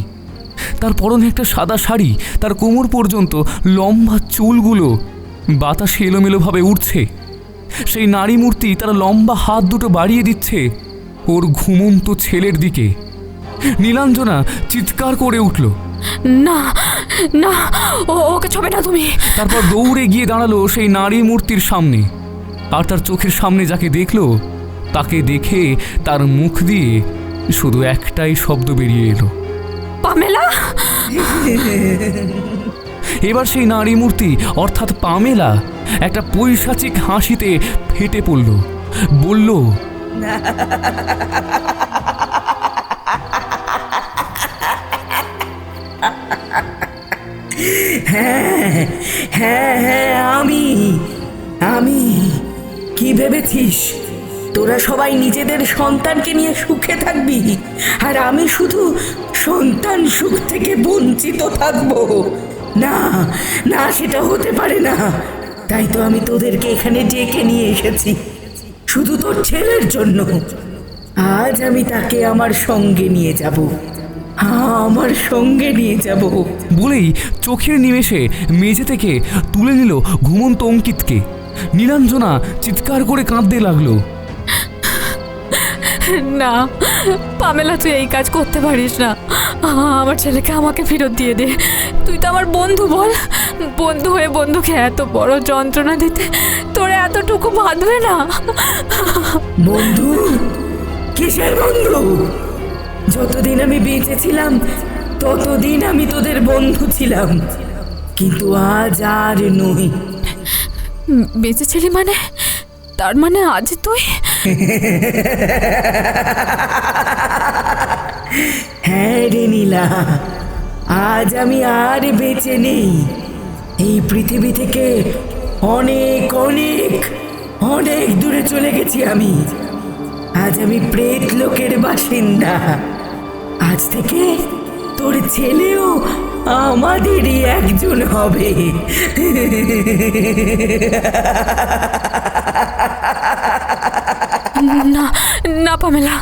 তার পরনে একটা সাদা শাড়ি, তার কোমর পর্যন্ত লম্বা চুলগুলো বাতাসে এলোমেলোভাবে উঠছে। সেই নারী মূর্তি তার লম্বা হাত দুটো বাড়িয়ে দিচ্ছে ওর ঘুমন্ত ছেলের দিকে। নীলাঞ্জনা চিৎকার করে উঠল, না না, ওকে ছবে না তুমি। তারপর দৌড়ে গিয়ে দাঁড়ালো সেই নারী মূর্তির সামনে, আর তার চোখের সামনে যাকে দেখল তাকে দেখে তার মুখ দিয়ে শুধু একটাই শব্দ বেরিয়ে এলো, পামেলা। এবার সেই নারী মূর্তি অর্থাৎ পামেলা একটা পৈশাচিক হাসিতে ফেটে পড়ল, বলল, হ্যাঁ হ্যাঁ হ্যাঁ, আমি কি ভেবেছিস তোরা সবাই নিজেদের সন্তানকে নিয়ে সুখে থাকবি, আর আমি শুধু সন্তান সুখ থেকে বঞ্চিত থাকবো? না না, সেটা হতে পারে না। তাই তো আমি তোদেরকে এখানে ডেকে নিয়ে এসেছি, শুধু তোর ছেলের জন্য। আজ আমি তাকে আমার সঙ্গে নিয়ে যাব, আমার সঙ্গে নিয়ে যাব। বলেই চোখের নিমেষে মেঝে থেকে তুলে নিল ঘুমন্ত অঙ্কিতকে। নীলাঞ্জনা চিৎকার করে কাঁদতে লাগলো, না পামেলা, তুই এই কাজ করতে পারিস না। আমার ছেলেকে আমাকে ফেরত দিয়ে দে। তুই তো আমার বন্ধু, বল, বন্ধু হয়ে বন্ধুকে এত বড় যন্ত্রণা দিতে তোর এতটুকু বাঁধবে না? বন্ধু? কিসের বন্ধু? যতদিন আমি বেঁচে ছিলাম ততদিন আমি তোদের বন্ধু ছিলাম, কিন্তু আজ আর নই। বেঁচে ছিলি মানে? তার মানে আজ তুই? হ্যাঁ রে নীলা, আজ আমি আর বেঁচে নেই। এই পৃথিবী থেকে অনেক অনেক অনেক দূরে চলে গেছি আমি। আজ আমি প্রেত লোকের বাসিন্দা। আজ থেকে তোর ছেলেও আমাদেরই একজন হবে। না না পামেলা,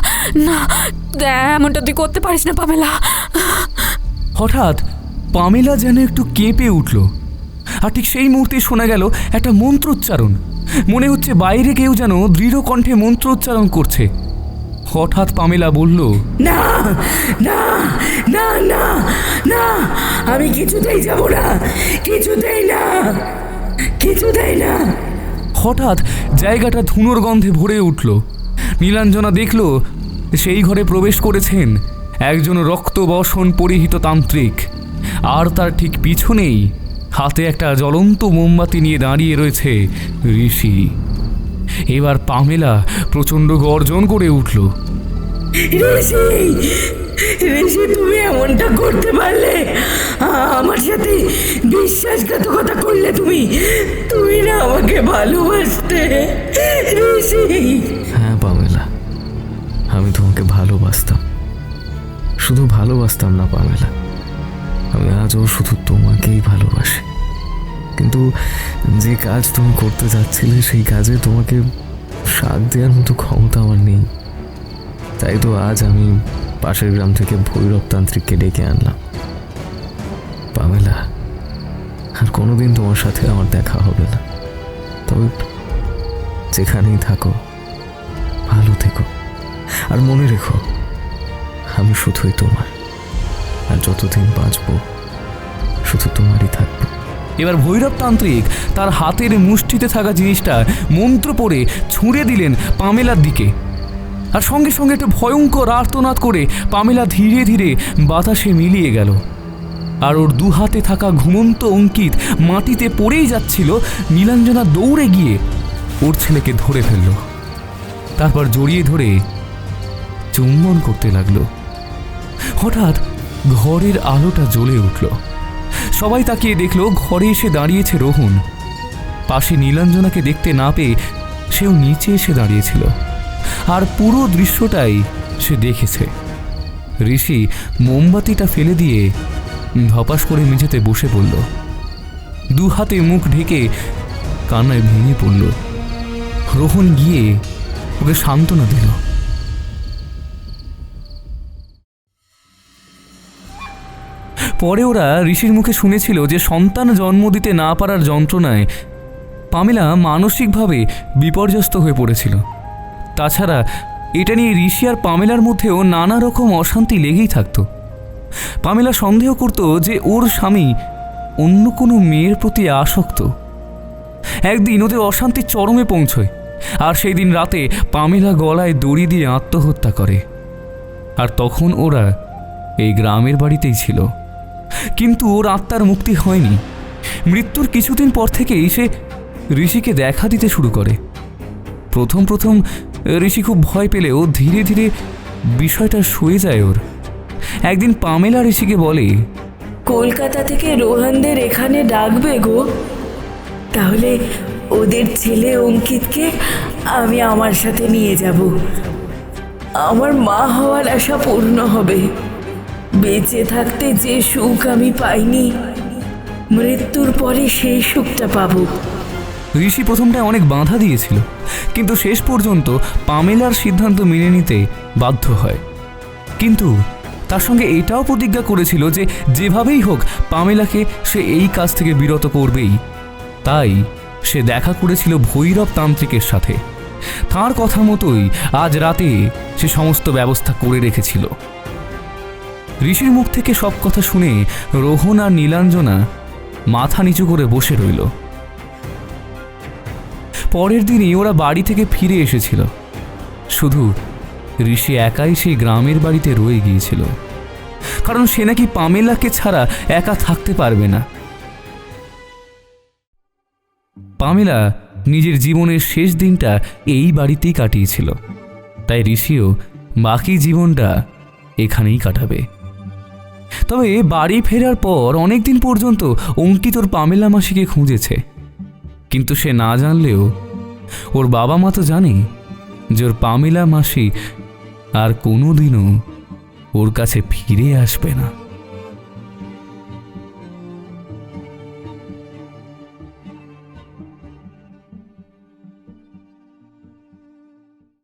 না, এমনটা তুই করতে পারিস না পামেলা। হঠাৎ পামেলা যেন একটু কেঁপে উঠল, আর ঠিক সেই মুহূর্তে শোনা গেল একটা মন্ত্রোচ্চারণ। মনে হচ্ছে বাইরে কেউ যেন দৃঢ় কণ্ঠে মন্ত্রোচ্চারণ করছে। হঠাৎ পামেলা বলল, না না না না না, আমি কিছুতেই যাব না, কিছুতেই না। কিছু দেয় না? হঠাৎ জায়গাটা ধুনোর গন্ধে ভরে উঠল। নীলাঞ্জনা দেখল সেই ঘরে প্রবেশ করেছেন একজন রক্তবসন পরিহিত তান্ত্রিক, আর তার ঠিক পিছনেই হাতে একটা জ্বলন্ত মোমবাতি নিয়ে দাঁড়িয়ে রয়েছে ঋষি। এবার পামেলা প্রচণ্ড গর্জন করে উঠল। ঋষি, ঋষি, তুমি এমনটা করতে পারলে? আমার সাথে বিশ্বাসঘাতকতা করলে তুমি? তুমি না আমাকে ভালোবাসতে ঋষি? হ্যাঁ পামেলা, আমি তোমাকে ভালোবাসতাম। শুধু ভালোবাসতাম না পামেলা, আমি আজও শুধু তোমাকেই ভালোবাসি। কিন্তু যে কাজ তুমি করতে যাচ্ছিলে সেই কাজে তোমাকে সাথ দেওয়ার মতো ক্ষমতা আমার নেই। তাই তো আজ আমি পাশের গ্রাম থেকে ভৈরব তান্ত্রিককে ডেকে আনলাম। পামেলা, আর কোনোদিন তোমার সাথে আমার দেখা হবে না। তবে যেখানেই থাকো ভালো থেকো, আর মনে রেখো আমি শুধুই তোমার, আর যতদিন বাঁচবো শুধু তোমারই থাকবো। এবার ভৈরব তান্ত্রিক তার হাতের মুষ্টিতে থাকা জিনিসটা মন্ত্র পড়ে ছুঁড়ে দিলেন পামেলার দিকে, আর সঙ্গে সঙ্গে একটা ভয়ঙ্কর আর্তনাদ করে পামেলা ধীরে ধীরে বাতাসে মিলিয়ে গেল। আর ওর দু হাতে থাকা ঘুমন্ত অঙ্কিত মাটিতে পড়েই যাচ্ছিল। নীলাঞ্জনা দৌড়ে গিয়ে ওর ছেলেকে ধরে ফেলল, তারপর জড়িয়ে ধরে চুম্বন করতে লাগলো। হঠাৎ ঘরের আলোটা জ্বলে উঠল। সবাই তাকিয়ে দেখল ঘরে এসে দাঁড়িয়েছে রোহন। পাশে নীলাঞ্জনাকে দেখতে না পেয়ে সেও নিচে এসে দাঁড়িয়েছিল, আর পুরো দৃশ্যটাই সে দেখেছে। ঋষি মোমবাতিটা ফেলে দিয়ে ধপাস করে মেঝেতে বসে পড়ল, দু হাতে মুখ ঢেকে কান্নায় ভেঙে পড়ল। রোহন গিয়ে ওকে সান্ত্বনা দিল। পরে ওরা ঋষির মুখে শুনেছিল যে সন্তান জন্ম দিতে না পারার যন্ত্রণায় পামেলা মানসিকভাবে বিপর্যস্ত হয়ে পড়েছিল। তাছাড়া এটা নিয়ে ঋষি আর পামেলার মধ্যেও নানা রকম অশান্তি লেগেই থাকত। পামেলা সন্দেহ করত যে ওর স্বামী অন্য কোনো মেয়ের প্রতি আসক্ত। একদিন ওদের অশান্তি চরমে পৌঁছয়, আর সেই দিন রাতে পামেলা গলায় দড়ি দিয়ে আত্মহত্যা করে। আর তখন ওরা এই গ্রামের বাড়িতেই ছিল। কিন্তু ওর আত্মার মুক্তি হয়নি। মৃত্যুর কিছুদিন পর থেকেই সে ঋষিকে দেখা দিতে শুরু করে। প্রথম ঋষি খুব ভয় পেলেও ধীরে ধীরে বিষয়টা সয়ে যায় ওর। একদিন পামেলা ঋষিকে বলে, কলকাতা থেকে রোহনদের এখানে ডাকবে গো, তাহলে ওদের ছেলে অঙ্কিতকে আমি আমার সাথে নিয়ে যাব। আমার মা হওয়ার আশা পূর্ণ হবে। বেঁচে থাকতে যে সুখ আমি পাইনি, মৃত্যুর পরে সেই সুখটা পাবো। ঋষি প্রথমটায় অনেক বাধা দিয়েছিল, কিন্তু শেষ পর্যন্ত পামেলার সিদ্ধান্ত মেনে নিতে বাধ্য হয়। কিন্তু তার সঙ্গে এটাও প্রতিজ্ঞা করেছিল যে যেভাবেই হোক পামেলাকে সে এই কাজ থেকে বিরত করবেই। তাই সে দেখা করেছিল ভৈরব তান্ত্রিকের সাথে। তার কথা মতোই আজ রাতে সে সমস্ত ব্যবস্থা করে রেখেছিল। ঋষির মুখ থেকে সব কথা শুনে রোহন আর নীলাঞ্জনা মাথা নিচু করে বসে রইল। পরের দিনই ওরা বাড়ি থেকে ফিরে এসেছিল। শুধু ঋষি একাই সেই গ্রামের বাড়িতে রয়ে গিয়েছিল, কারণ সে নাকি পামেলাকে ছাড়া একা থাকতে পারবে না। পামেলা নিজের জীবনের শেষ দিনটা এই বাড়িতেই কাটিয়েছিল, তাই ঋষিও বাকি জীবনটা এখানেই কাটাবে। তবে বাড়ি ফেরার পর অনেকদিন পর্যন্ত অঙ্কিত ওর পামেলা মাসিকে খুঁজেছে, কিন্তু সে না জানলেও ওর বাবা মা তো জানে যে ওর পামেলা মাসি আর কোনোদিনও ওর কাছে ফিরে আসবে না।